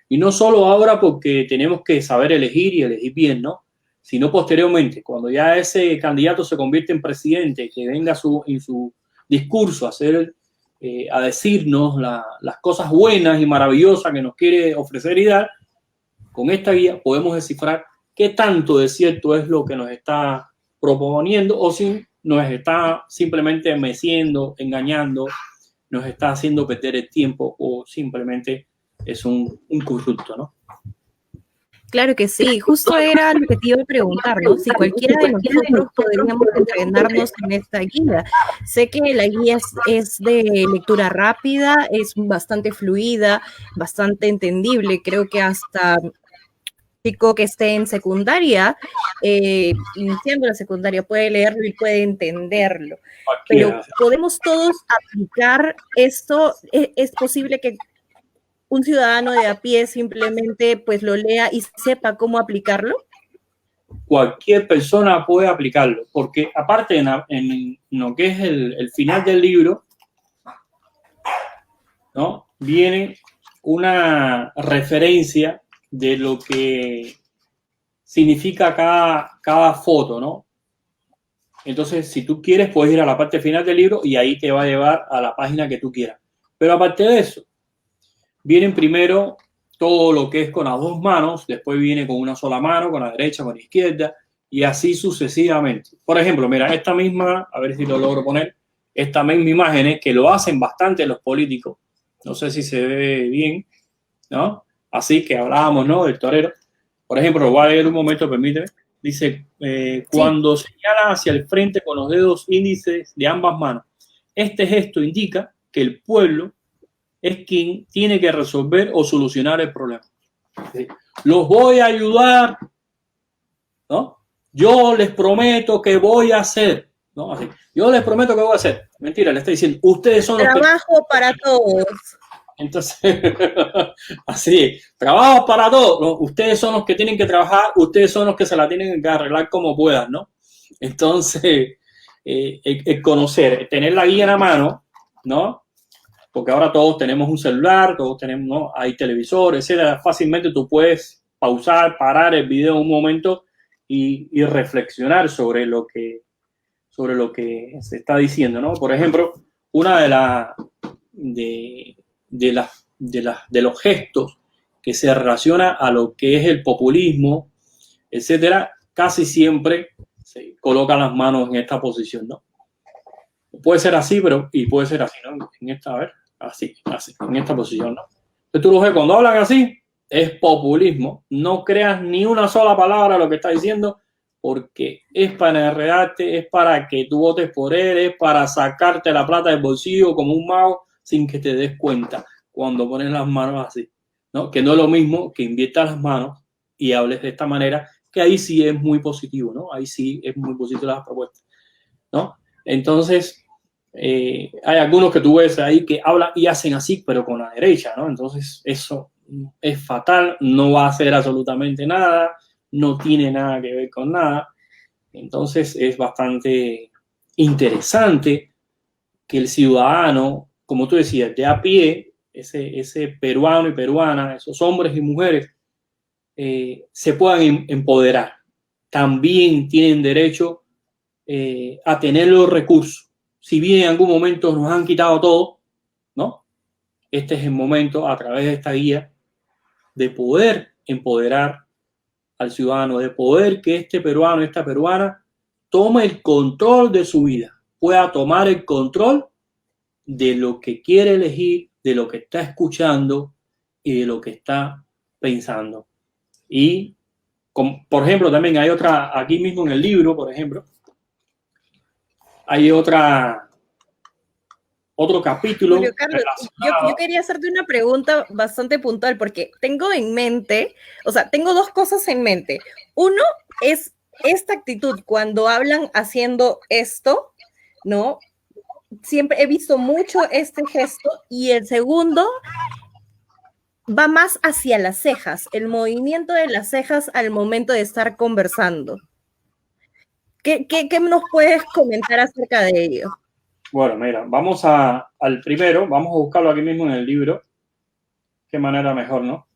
[SPEAKER 2] Y no solo ahora porque tenemos que saber elegir y elegir bien, ¿no?, sino posteriormente, cuando ya ese candidato se convierte en presidente, que venga en su discurso a decirnos las cosas buenas y maravillosas que nos quiere ofrecer y dar. Con esta guía podemos descifrar qué tanto de cierto es lo que nos está proponiendo, o si nos está simplemente meciendo, engañando, nos está haciendo perder el tiempo, o simplemente es un corrupto, ¿no?
[SPEAKER 1] Claro que sí, justo era lo que te iba a preguntar, ¿no? Si cualquiera de nosotros podríamos entrenarnos en esta guía. Sé que la guía es de lectura rápida, es bastante fluida, bastante entendible. Creo que hasta chico que esté en secundaria, iniciando la secundaria, puede leerlo y puede entenderlo. Pero ¿podemos todos aplicar esto? ¿Es posible que un ciudadano de a pie simplemente pues lo lea y sepa cómo aplicarlo?
[SPEAKER 2] cualquier persona puede aplicarlo, porque aparte en lo que es el final del libro, ¿no? Viene una referencia de lo que significa cada foto, ¿no? Entonces, si tú quieres, puedes ir a la parte final del libro y ahí te va a llevar a la página que tú quieras. Pero aparte de eso, vienen primero todo lo que es con las dos manos, después viene con una sola mano, con la derecha, con la izquierda, y así sucesivamente. Por ejemplo, mira, esta misma, a ver si lo logro poner, esta misma imagen que lo hacen bastante los políticos, no sé si se ve bien, ¿no? Así que hablábamos, ¿no? Del torero. Por ejemplo, lo voy a leer un momento, permíteme. Dice, cuando señala hacia el frente con los dedos índices de ambas manos, este gesto indica que el pueblo es quien tiene que resolver o solucionar el problema. ¿Sí? Los voy a ayudar, ¿no? Yo les prometo que voy a hacer, ¿no? Así. Yo les prometo que voy a hacer. Mentira, le está diciendo, ustedes son los
[SPEAKER 1] trabajo para todos.
[SPEAKER 2] Entonces, así, trabajo para todos, ¿no? Ustedes son los que tienen que trabajar, ustedes son los que se la tienen que arreglar como puedan, ¿no? Entonces, el conocer, tener la guía en la mano, ¿no? Porque ahora todos tenemos un celular, todos tenemos, ¿no? Hay televisor, etcétera. Fácilmente tú puedes pausar, parar el video un momento y reflexionar sobre lo que se está diciendo, ¿no? Por ejemplo, una de los gestos que se relaciona a lo que es el populismo, etcétera, casi siempre se colocan las manos en esta posición, ¿no? Puede ser así, pero y puede ser así, ¿no? En esta, a ver, así, en esta posición, ¿no? Entonces tú lo ves, cuando hablan así, es populismo. No creas ni una sola palabra lo que está diciendo, porque es para enredarte, es para que tú votes por él, es para sacarte la plata del bolsillo como un mago sin que te des cuenta cuando pones las manos así, ¿no? Que no es lo mismo que inviertas las manos y hables de esta manera, que ahí sí es muy positivo, ¿no? Ahí sí es muy positivo las propuestas, ¿no? Entonces, hay algunos que tú ves ahí que hablan y hacen así, pero con la derecha, ¿no? Entonces, eso es fatal, no va a hacer absolutamente nada, no tiene nada que ver con nada. Entonces, es bastante interesante que el ciudadano, como tú decías, de a pie, ese peruano y peruana, esos hombres y mujeres, se puedan empoderar. También tienen derecho a tener los recursos. Si bien en algún momento nos han quitado todo, ¿no? Este es el momento, a través de esta guía, de poder empoderar al ciudadano, de poder que este peruano, esta peruana, tome el control de su vida, pueda tomar el control de lo que quiere elegir, de lo que está escuchando y de lo que está pensando. Y, por ejemplo, también hay otra, aquí mismo en el libro, por ejemplo, hay otro capítulo.
[SPEAKER 1] Julio Carlos, yo quería hacerte una pregunta bastante puntual porque tengo en mente, o sea, tengo dos cosas en mente. Uno es esta actitud cuando hablan haciendo esto, ¿no? Siempre he visto mucho este gesto y el segundo va más hacia las cejas, el movimiento de las cejas al momento de estar conversando. ¿Qué nos puedes comentar acerca de ello?
[SPEAKER 2] Bueno, mira, vamos al primero, vamos a buscarlo aquí mismo en el libro. Qué manera mejor, ¿no?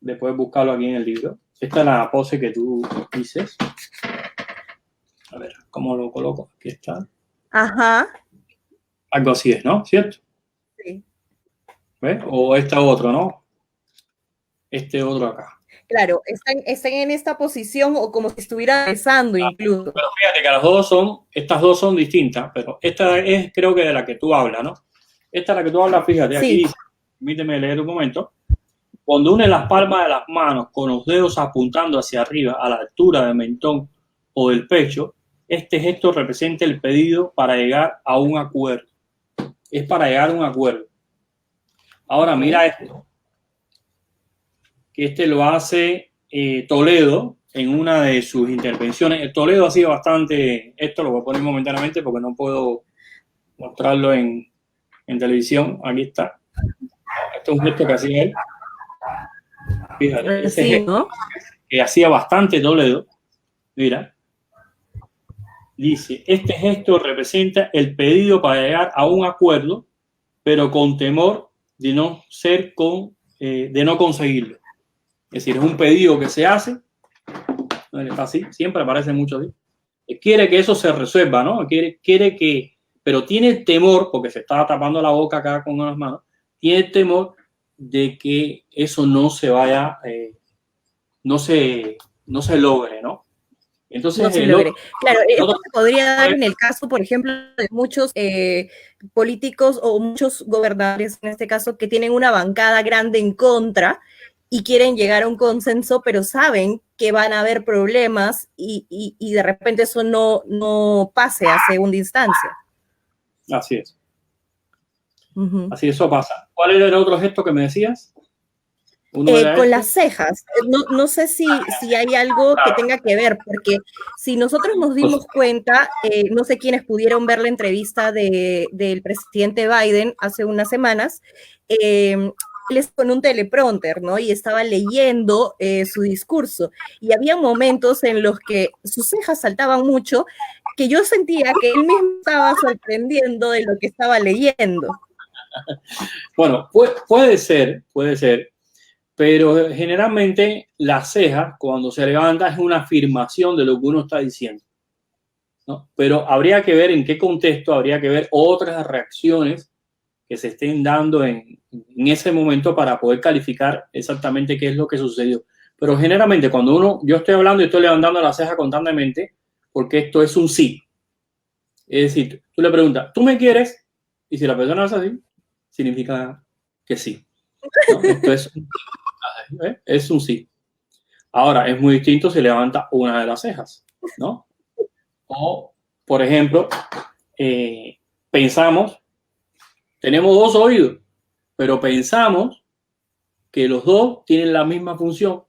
[SPEAKER 2] Después buscarlo aquí en el libro. Esta es la pose que tú dices. A ver, ¿cómo lo coloco? Aquí está.
[SPEAKER 1] Ajá.
[SPEAKER 2] Algo así es, ¿no? ¿Cierto?
[SPEAKER 1] Sí.
[SPEAKER 2] ¿Ves? O este otro, ¿no? Este otro acá.
[SPEAKER 1] Claro, están en esta posición o como si estuviera besando incluso.
[SPEAKER 2] Pero fíjate que estas dos son distintas, pero esta es creo que de la que tú hablas, ¿no? Esta es la que tú hablas, fíjate, aquí dice, permíteme leer un momento. Cuando une las palmas de las manos con los dedos apuntando hacia arriba a la altura del mentón o del pecho, este gesto representa el pedido para llegar a un acuerdo. Es para llegar a un acuerdo. Ahora mira esto. Que este lo hace Toledo en una de sus intervenciones. Toledo ha sido bastante, esto lo voy a poner momentáneamente porque no puedo mostrarlo en televisión. Aquí está. Esto es un gesto que hacía él. Fíjate, ese gesto, ¿no? que hacía bastante Toledo, mira, dice, este gesto representa el pedido para llegar a un acuerdo, pero con temor de no conseguirlo. Es decir, es un pedido que se hace, está así, siempre aparece mucho así. Quiere que eso se resuelva, ¿no? Quiere que, pero tiene el temor, porque se estaba tapando la boca acá con unas manos, tiene el temor de que eso no se vaya, no se logre, ¿no? Entonces,
[SPEAKER 1] no se logre. Claro, esto se podría dar en el caso, por ejemplo, de muchos políticos o muchos gobernadores, en este caso, que tienen una bancada grande en contra y quieren llegar a un consenso, pero saben que van a haber problemas y de repente eso no pase a segunda instancia.
[SPEAKER 2] Así es. Así eso pasa. ¿Cuál era el otro gesto que me decías?
[SPEAKER 1] Con las cejas. No sé si hay algo que tenga que ver, porque si nosotros nos dimos cuenta, no sé quiénes pudieron ver la entrevista del presidente Biden hace unas semanas, él es con un teleprompter, ¿no? Y estaba leyendo su discurso. Y había momentos en los que sus cejas saltaban mucho, que yo sentía que él mismo estaba sorprendiendo de lo que estaba leyendo.
[SPEAKER 2] Bueno, puede ser, pero generalmente las cejas, cuando se levanta, es una afirmación de lo que uno está diciendo, ¿no? Pero habría que ver en qué contexto, habría que ver otras reacciones que se estén dando en ese momento para poder calificar exactamente qué es lo que sucedió. Pero generalmente cuando yo estoy hablando y estoy levantando la ceja constantemente, porque esto es un sí. Es decir, tú le preguntas, ¿tú me quieres? Y si la persona es así, significa que sí, ¿no? Esto es un sí. Ahora, es muy distinto si levanta una de las cejas, ¿no? O, por ejemplo, pensamos, tenemos dos oídos, pero pensamos que los dos tienen la misma función,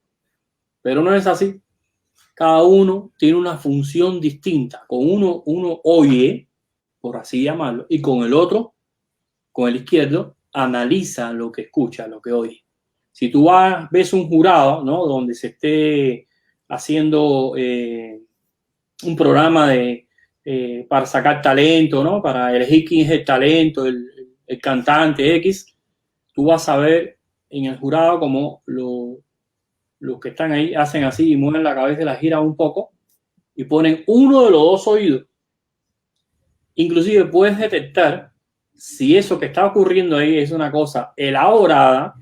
[SPEAKER 2] pero no es así. Cada uno tiene una función distinta. Con uno oye, por así llamarlo, y con el otro, con el izquierdo, analiza lo que escucha, lo que oye. Si tú ves un jurado, ¿no? Donde se esté haciendo un programa para sacar talento, ¿no? Para elegir quién es el talento, el cantante X, tú vas a ver en el jurado como los que están ahí hacen así y mueven la cabeza y la giran un poco y ponen uno de los dos oídos. Inclusive puedes detectar si eso que está ocurriendo ahí es una cosa elaborada,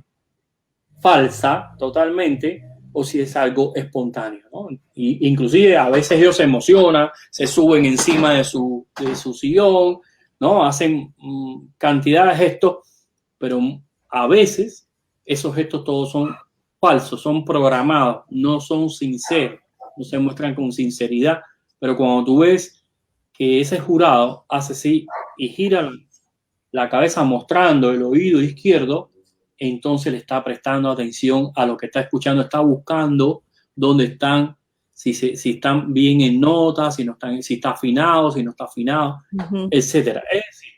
[SPEAKER 2] falsa, totalmente, o si es algo espontáneo, ¿no? Y inclusive a veces ellos se emocionan, se suben encima de su sillón, ¿no? Hacen cantidad de gestos, pero a veces esos gestos todos son falsos, son programados, no son sinceros, no se muestran con sinceridad, pero cuando tú ves que ese jurado hace así y gira la cabeza mostrando el oído izquierdo, entonces le está prestando atención a lo que está escuchando, está buscando dónde están, si están bien en notas, si está afinado, si no está afinado, etcétera. Es decir,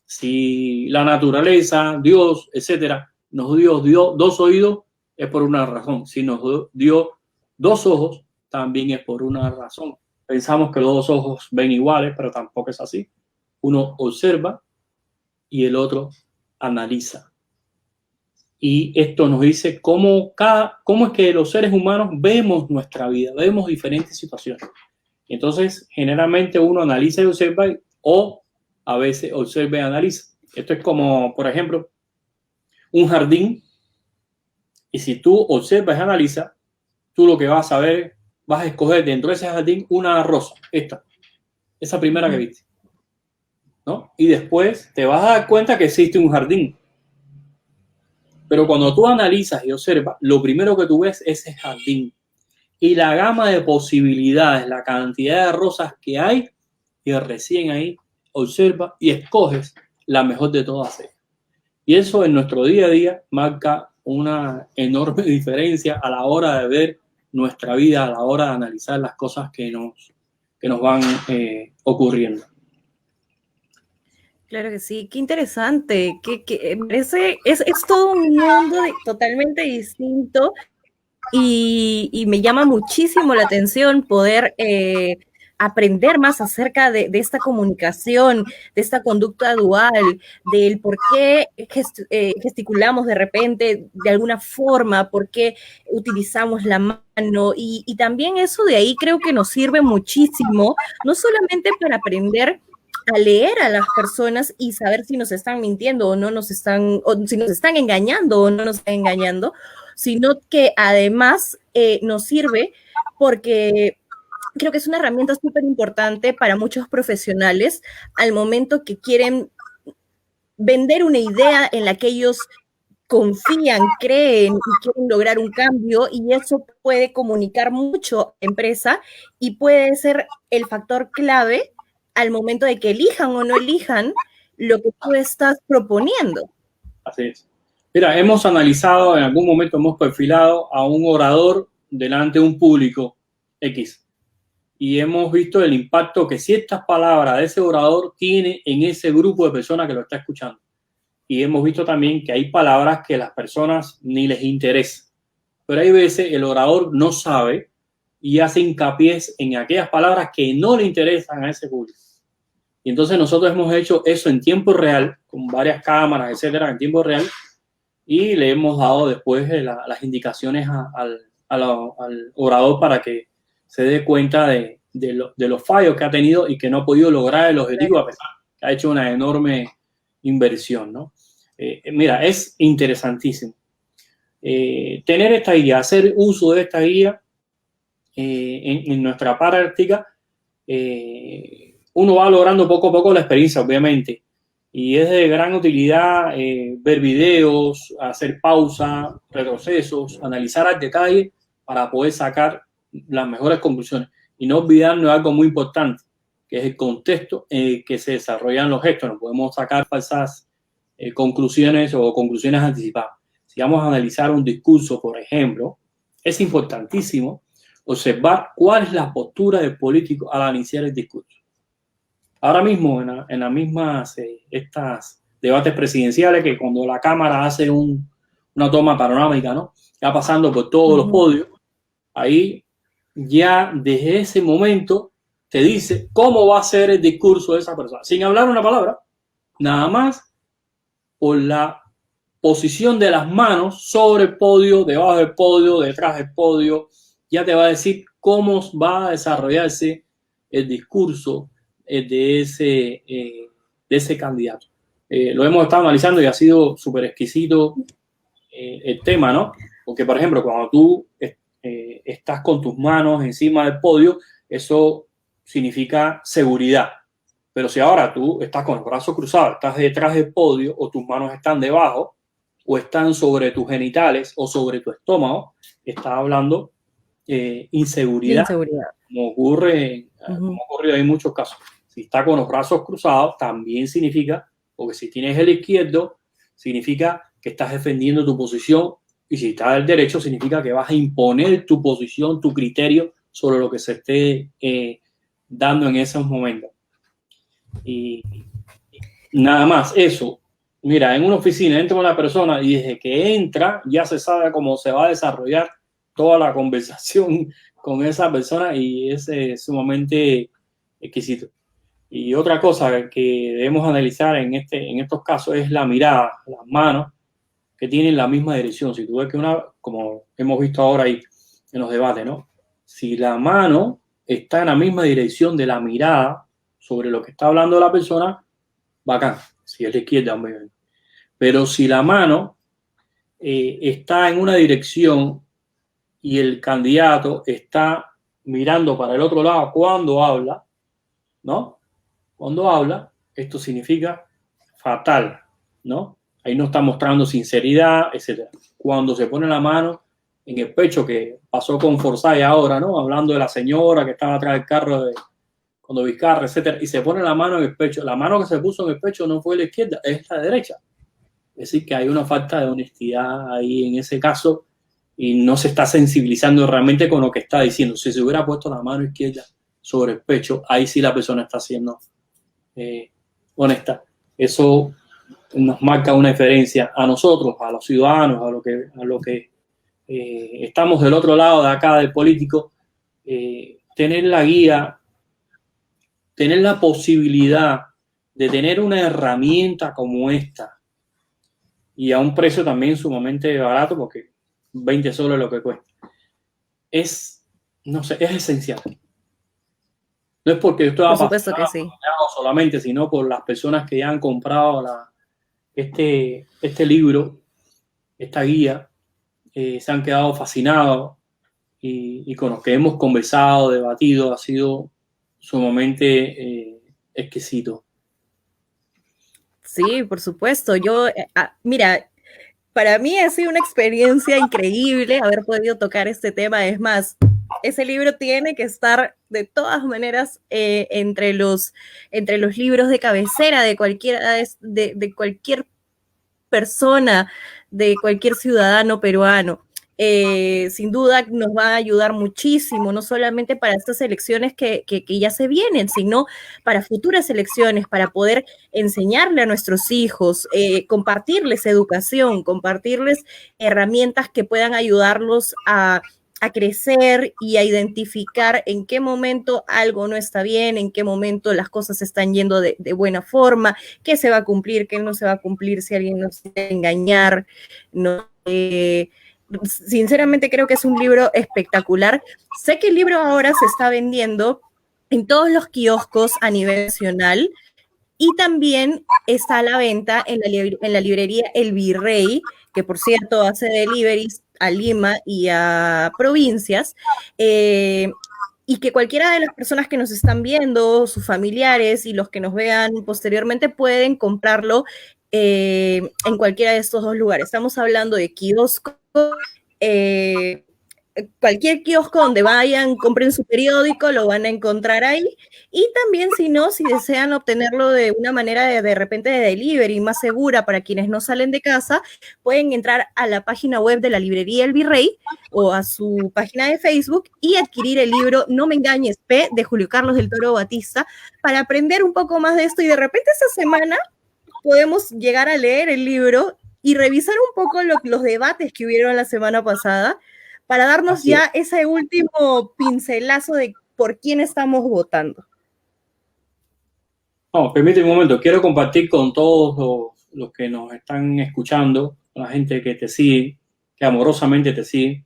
[SPEAKER 2] si la naturaleza, Dios, etcétera, nos dio dos oídos, es por una razón. Si nos dio dos ojos, también es por una razón. Pensamos que los dos ojos ven iguales, pero tampoco es así. Uno observa y el otro analiza. Y esto nos dice cómo es que los seres humanos vemos nuestra vida, vemos diferentes situaciones. Entonces, generalmente uno analiza y observa, o a veces observa y analiza. Esto es como, por ejemplo, un jardín. Y si tú observas y analizas, tú lo que vas a ver, vas a escoger dentro de ese jardín una rosa, esa primera que viste, ¿no? Y después te vas a dar cuenta que existe un jardín. Pero cuando tú analizas y observas, lo primero que tú ves es ese jardín y la gama de posibilidades, la cantidad de rosas que hay, y recién ahí observa y escoges la mejor de todas ellas. Y eso en nuestro día a día marca una enorme diferencia a la hora de ver nuestra vida, a la hora de analizar las cosas que nos van ocurriendo.
[SPEAKER 1] Claro que sí, qué interesante, que parece, es todo un mundo totalmente distinto y me llama muchísimo la atención poder aprender más acerca de esta comunicación, de esta conducta dual, del por qué gesticulamos de repente de alguna forma, por qué utilizamos la mano y también eso de ahí creo que nos sirve muchísimo, no solamente para aprender a leer a las personas y saber si nos están mintiendo o no nos están, o si nos están engañando o no nos están engañando, sino que además nos sirve porque creo que es una herramienta súper importante para muchos profesionales al momento que quieren vender una idea en la que ellos confían, creen y quieren lograr un cambio, y eso puede comunicar mucho a la empresa y puede ser el factor clave al momento de que elijan o no elijan lo que tú estás proponiendo.
[SPEAKER 2] Así es. Mira, hemos analizado, en algún momento hemos perfilado a un orador delante de un público X y hemos visto el impacto que ciertas palabras de ese orador tiene en ese grupo de personas que lo está escuchando. Y hemos visto también que hay palabras que a las personas ni les interesa. Pero hay veces el orador no sabe y hace hincapié en aquellas palabras que no le interesan a ese público. Y entonces nosotros hemos hecho eso en tiempo real, con varias cámaras, etcétera, en tiempo real, y le hemos dado después las indicaciones al orador para que se dé cuenta de los fallos que ha tenido y que no ha podido lograr el objetivo, a pesar que ha hecho una enorme inversión, ¿no? Mira, es interesantísimo. Tener esta guía, hacer uso de esta guía en nuestra práctica, uno va logrando poco a poco la experiencia, obviamente, y es de gran utilidad ver videos, hacer pausa, retrocesos, analizar al detalle para poder sacar las mejores conclusiones y no olvidarnos de algo muy importante, que es el contexto en el que se desarrollan los gestos. No podemos sacar falsas conclusiones o conclusiones anticipadas. Si vamos a analizar un discurso, por ejemplo, es importantísimo observar cuál es la postura del político al iniciar el discurso. Ahora mismo, en las mismas estas debates presidenciales, que cuando la Cámara hace una toma panorámica, ¿no? Ya pasando por todos los podios, ahí ya desde ese momento te dice cómo va a ser el discurso de esa persona, sin hablar una palabra, nada más por la posición de las manos sobre el podio, debajo del podio, detrás del podio, ya te va a decir cómo va a desarrollarse el discurso de ese candidato. Lo hemos estado analizando y ha sido súper exquisito el tema, ¿no? Porque, por ejemplo, cuando tú estás con tus manos encima del podio, eso significa seguridad. Pero si ahora tú estás con los brazos cruzados, estás detrás del podio, o tus manos están debajo, o están sobre tus genitales o sobre tu estómago, estás hablando inseguridad. Como ocurre, como ha ocurrido en muchos casos. Si está con los brazos cruzados, también significa, porque si tienes el izquierdo, significa que estás defendiendo tu posición, y si está del derecho, significa que vas a imponer tu posición, tu criterio sobre lo que se esté dando en esos momentos. Y nada más, eso. Mira, en una oficina entra una persona y desde que entra ya se sabe cómo se va a desarrollar toda la conversación con esa persona, y es sumamente exquisito. Y otra cosa que debemos analizar en estos casos es la mirada, las manos que tienen la misma dirección. Si tú ves que como hemos visto ahora ahí en los debates, ¿no? Si la mano está en la misma dirección de la mirada sobre lo que está hablando la persona, bacán. Si es la izquierda, obviamente. Pero si la mano está en una dirección y el candidato está mirando para el otro lado cuando habla, ¿no? Cuando habla, esto significa fatal, ¿no? Ahí no está mostrando sinceridad, etc. Cuando se pone la mano en el pecho, que pasó con Forsyth ahora, ¿no? Hablando de la señora que estaba atrás del carro cuando Vizcarra, etc. Y se pone la mano en el pecho. La mano que se puso en el pecho no fue la izquierda, es la derecha. Es decir, que hay una falta de honestidad ahí en ese caso y no se está sensibilizando realmente con lo que está diciendo. Si se hubiera puesto la mano izquierda sobre el pecho, ahí sí la persona está siendo honesta. Eso nos marca una diferencia a nosotros, a los ciudadanos, a lo que estamos del otro lado de acá del político, tener la guía, tener la posibilidad de tener una herramienta como esta y a un precio también sumamente barato, porque 20 soles es lo que cuesta, es, no sé, es esencial. No es porque yo estoy
[SPEAKER 1] Por supuesto que
[SPEAKER 2] apasionado
[SPEAKER 1] sí.
[SPEAKER 2] solamente, sino por las personas que ya han comprado este libro, esta guía, se han quedado fascinados y con los que hemos conversado, debatido, ha sido sumamente exquisito.
[SPEAKER 1] Sí, por supuesto. Yo, mira, para mí ha sido una experiencia increíble haber podido tocar este tema. Es más, ese libro tiene que estar de todas maneras entre los libros de cabecera de cualquiera de cualquier persona, de cualquier ciudadano peruano. Sin duda nos va a ayudar muchísimo, no solamente para estas elecciones que ya se vienen, sino para futuras elecciones, para poder enseñarle a nuestros hijos, compartirles educación, compartirles herramientas que puedan ayudarlos a crecer y a identificar en qué momento algo no está bien, en qué momento las cosas están yendo de buena forma, qué se va a cumplir, qué no se va a cumplir, si alguien nos quiere engañar, ¿no? Sinceramente creo que es un libro espectacular. Sé que el libro ahora se está vendiendo en todos los kioscos a nivel nacional y también está a la venta en la librería El Virrey, que por cierto hace deliveries a Lima y a provincias. Y que cualquiera de las personas que nos están viendo, sus familiares y los que nos vean posteriormente pueden comprarlo en cualquiera de estos dos lugares. Estamos hablando de kioscos, cualquier kiosco donde vayan, compren su periódico, lo van a encontrar ahí. Y también, si no, si desean obtenerlo de una manera de repente de delivery más segura para quienes no salen de casa, pueden entrar a la página web de la librería El Virrey o a su página de Facebook y adquirir el libro No me engañes, P, de Julio Carlos del Toro Batista, para aprender un poco más de esto. Y de repente esta semana podemos llegar a leer el libro y revisar un poco los debates que hubieron la semana pasada para darnos
[SPEAKER 2] Así
[SPEAKER 1] ya
[SPEAKER 2] es.
[SPEAKER 1] ese último pincelazo de por quién estamos votando.
[SPEAKER 2] No, permíteme un momento, quiero compartir con todos los que nos están escuchando, la gente que te sigue, que amorosamente te sigue,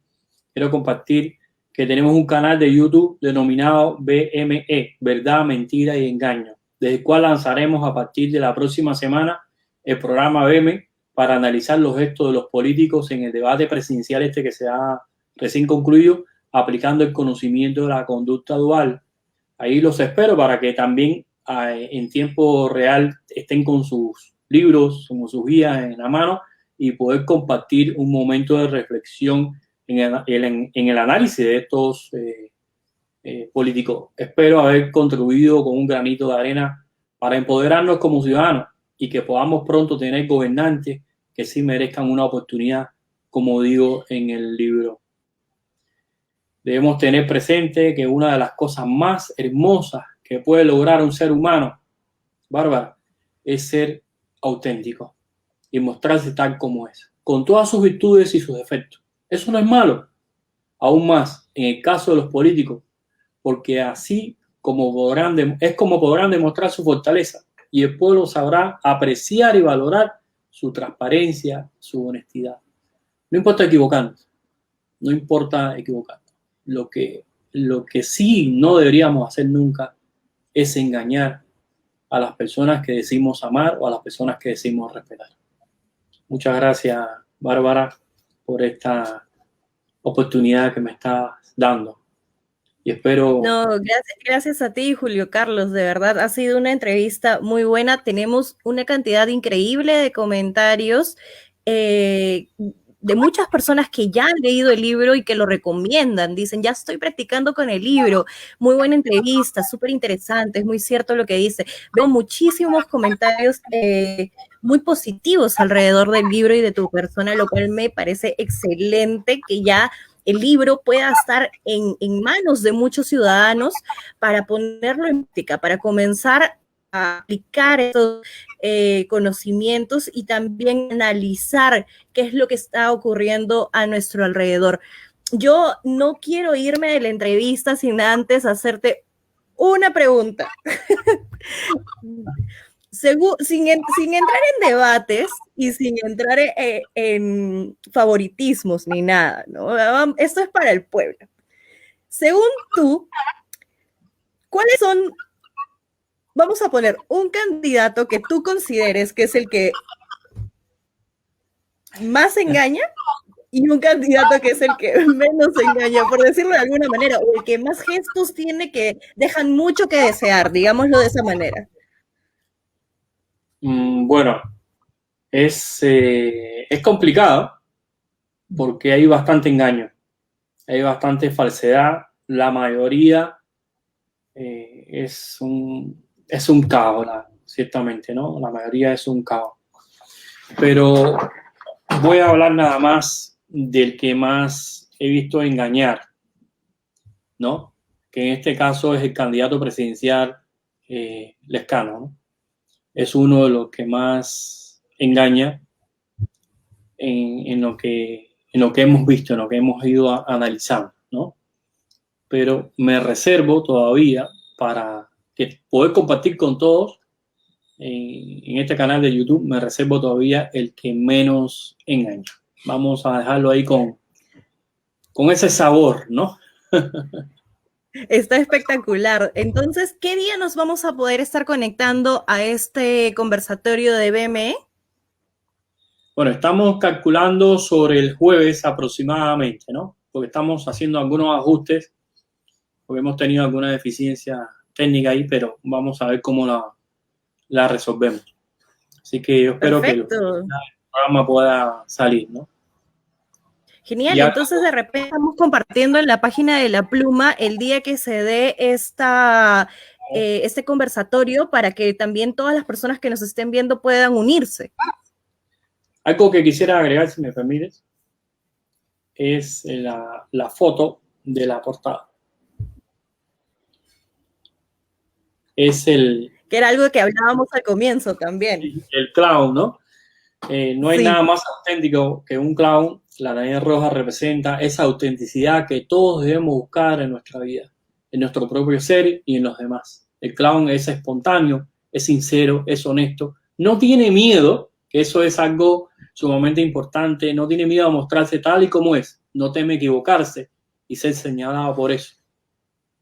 [SPEAKER 2] quiero compartir que tenemos un canal de YouTube denominado BME, Verdad, Mentira y Engaño, desde el cual lanzaremos a partir de la próxima semana el programa BM para analizar los gestos de los políticos en el debate presidencial este que se ha recién concluido, aplicando el conocimiento de la conducta dual. Ahí los espero para que también en tiempo real estén con sus libros, con sus guías en la mano y poder compartir un momento de reflexión en el análisis de estos políticos. Espero haber contribuido con un granito de arena para empoderarnos como ciudadanos y que podamos pronto tener gobernantes que sí merezcan una oportunidad, como digo en el libro. Debemos tener presente que una de las cosas más hermosas que puede lograr un ser humano, Bárbara, es ser auténtico y mostrarse tal como es, con todas sus virtudes y sus defectos. Eso no es malo. Aún más, en el caso de los políticos, porque así es como podrán demostrar su fortaleza y el pueblo sabrá apreciar y valorar su transparencia, su honestidad. No importa equivocarnos, no importa equivocarnos. Lo que sí no deberíamos hacer nunca es engañar a las personas que decimos amar o a las personas que decimos respetar. Muchas gracias, Bárbara, por esta oportunidad que me estás dando. Y espero...
[SPEAKER 1] No, gracias a ti, Julio Carlos, de verdad, ha sido una entrevista muy buena. Tenemos una cantidad increíble de comentarios de muchas personas que ya han leído el libro y que lo recomiendan. Dicen, ya estoy practicando con el libro. Muy buena entrevista, súper interesante, es muy cierto lo que dice. Veo muchísimos comentarios muy positivos alrededor del libro y de tu persona, lo cual me parece excelente que ya el libro pueda estar en manos de muchos ciudadanos para ponerlo en práctica, para comenzar aplicar estos conocimientos y también analizar qué es lo que está ocurriendo a nuestro alrededor. Yo no quiero irme de la entrevista sin antes hacerte una pregunta. Sin entrar en debates y sin entrar en favoritismos ni nada, ¿no? Esto es para el pueblo. Según tú, ¿cuáles son, vamos a poner, un candidato que tú consideres que es el que más engaña y un candidato que es el que menos engaña, por decirlo de alguna manera, o el que más gestos tiene que dejan mucho que desear, digámoslo de esa manera?
[SPEAKER 2] Bueno, es complicado porque hay bastante engaño, hay bastante falsedad, la mayoría es un caos, ciertamente, ¿no? La mayoría es un caos. Pero voy a hablar nada más del que más he visto engañar, ¿no? Que en este caso es el candidato presidencial Lescano, ¿no? Es uno de los que más engaña en lo que hemos visto, en lo que hemos ido analizando, ¿no? Pero me reservo todavía para poder compartir con todos en este canal de YouTube, me reservo todavía el que menos engaña. Vamos a dejarlo ahí con ese sabor, ¿no?
[SPEAKER 1] Está espectacular. Entonces, ¿qué día nos vamos a poder estar conectando a este conversatorio de BME?
[SPEAKER 2] Bueno, estamos calculando sobre el jueves aproximadamente, ¿no? Porque estamos haciendo algunos ajustes, porque hemos tenido alguna deficiencia técnica ahí, pero vamos a ver cómo la resolvemos. Así que yo espero
[SPEAKER 1] Perfecto.
[SPEAKER 2] Que el programa pueda salir, ¿no?
[SPEAKER 1] Genial, entonces de repente estamos compartiendo en la página de La Pluma el día que se dé este conversatorio para que también todas las personas que nos estén viendo puedan unirse.
[SPEAKER 2] Algo que quisiera agregar, si me permites, es la foto de la portada. Es que
[SPEAKER 1] era algo que hablábamos al comienzo también.
[SPEAKER 2] El clown, ¿no? No hay nada más auténtico que un clown. La nariz roja representa esa autenticidad que todos debemos buscar en nuestra vida, en nuestro propio ser y en los demás. El clown es espontáneo, es sincero, es honesto, no tiene miedo, que eso es algo sumamente importante, no tiene miedo a mostrarse tal y como es, no teme equivocarse y ser señalado por eso.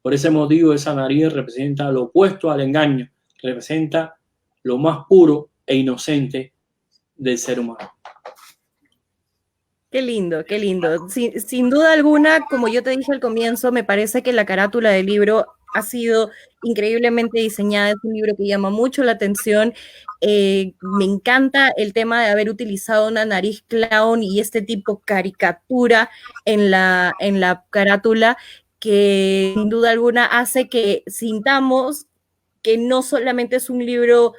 [SPEAKER 2] Por ese motivo, esa nariz representa lo opuesto al engaño, representa lo más puro e inocente del ser humano.
[SPEAKER 1] Qué lindo, qué lindo. Sin duda alguna, como yo te dije al comienzo, me parece que la carátula del libro ha sido increíblemente diseñada. Es un libro que llama mucho la atención. Me encanta el tema de haber utilizado una nariz clown y este tipo caricatura en la carátula, que sin duda alguna hace que sintamos que no solamente es un libro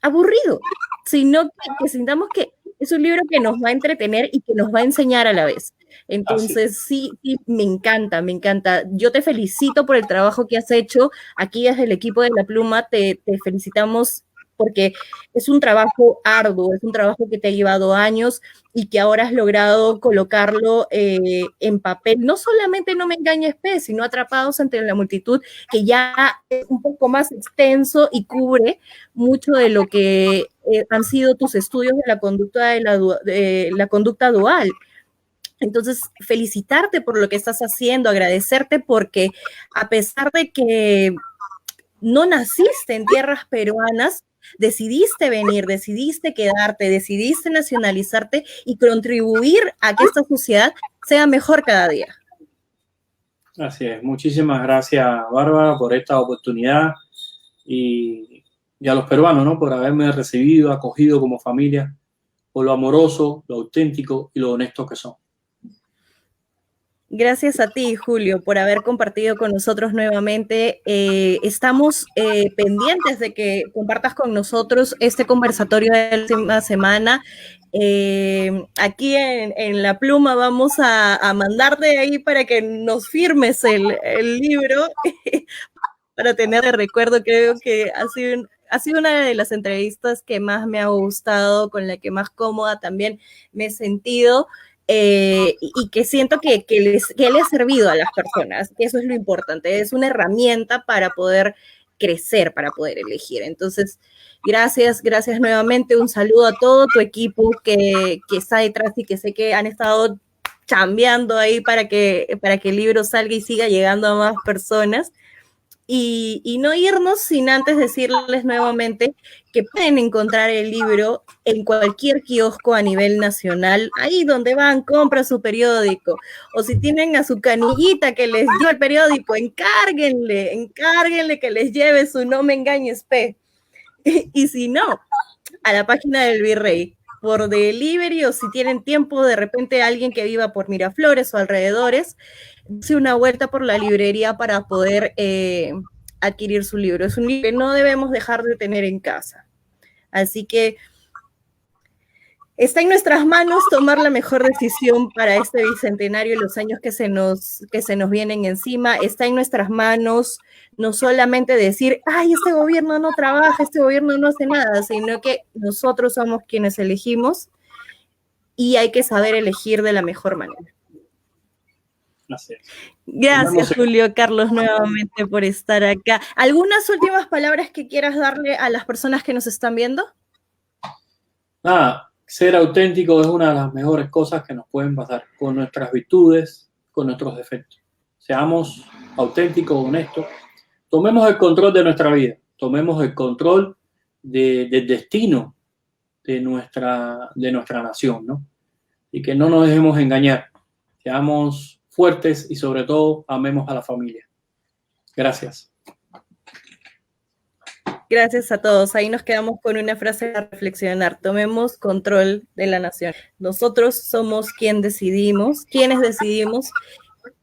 [SPEAKER 1] aburrido, sino que sintamos que es un libro que nos va a entretener y que nos va a enseñar a la vez. Entonces, sí, me encanta, me encanta. Yo te felicito por el trabajo que has hecho. Aquí desde el equipo de La Pluma te felicitamos porque es un trabajo arduo, es un trabajo que te ha llevado años y que ahora has logrado colocarlo en papel. No solamente No me engañes, P, sino Atrapados entre la multitud, que ya es un poco más extenso y cubre mucho de lo que han sido tus estudios de la conducta dual. Entonces, felicitarte por lo que estás haciendo, agradecerte porque a pesar de que no naciste en tierras peruanas, decidiste venir, decidiste quedarte, decidiste nacionalizarte y contribuir a que esta sociedad sea mejor cada día.
[SPEAKER 2] Así es. Muchísimas gracias, Bárbara, por esta oportunidad y a los peruanos, ¿no? Por haberme recibido, acogido como familia, por lo amoroso, lo auténtico y lo honesto que son.
[SPEAKER 1] Gracias a ti, Julio, por haber compartido con nosotros nuevamente. Estamos pendientes de que compartas con nosotros este conversatorio de la próxima semana. Aquí en La Pluma vamos a mandarte ahí para que nos firmes el libro para tener de recuerdo. Creo que ha sido ha sido una de las entrevistas que más me ha gustado, con la que más cómoda también me he sentido. Y que siento que le ha servido a las personas, que eso es lo importante, es una herramienta para poder crecer, para poder elegir. Entonces, gracias nuevamente, un saludo a todo tu equipo que está detrás y que sé que han estado chambeando ahí para que el libro salga y siga llegando a más personas. Y no irnos sin antes decirles nuevamente que pueden encontrar el libro en cualquier kiosco a nivel nacional, ahí donde van, compran su periódico, o si tienen a su canillita que les dio el periódico, encárguenle que les lleve su No Me Engañes P. Y si no, a la página del Virrey, por delivery, o si tienen tiempo, de repente alguien que viva por Miraflores o alrededores, hace una vuelta por la librería para poder adquirir su libro. Es un libro que no debemos dejar de tener en casa. Así que está en nuestras manos tomar la mejor decisión para este bicentenario y los años que se nos vienen encima. Está en nuestras manos no solamente decir, ay, este gobierno no trabaja, este gobierno no hace nada, sino que nosotros somos quienes elegimos y hay que saber elegir de la mejor manera. Gracias, Julio Carlos, nuevamente por estar acá. ¿Algunas últimas palabras que quieras darle a las personas que nos están viendo?
[SPEAKER 2] Nada, ser auténtico es una de las mejores cosas que nos pueden pasar, con nuestras virtudes, con nuestros defectos. Seamos auténticos, honestos, tomemos el control de nuestra vida, tomemos el control del destino de nuestra nación, ¿no? Y que no nos dejemos engañar, seamos fuertes y sobre todo amemos a la familia. Gracias.
[SPEAKER 1] Gracias a todos. Ahí nos quedamos con una frase a reflexionar. Tomemos control de la nación. Nosotros somos quienes decidimos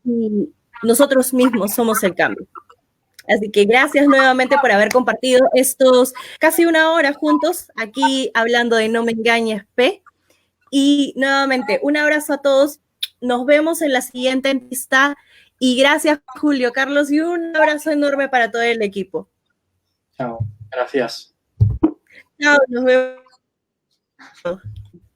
[SPEAKER 1] y nosotros mismos somos el cambio. Así que gracias nuevamente por haber compartido estos casi una hora juntos aquí hablando de No Me Engañes P. Y nuevamente, un abrazo a todos. Nos vemos en la siguiente entrevista. Y gracias, Julio Carlos, y un abrazo enorme para todo el equipo.
[SPEAKER 2] Chao. Gracias.
[SPEAKER 1] Chao, nos vemos.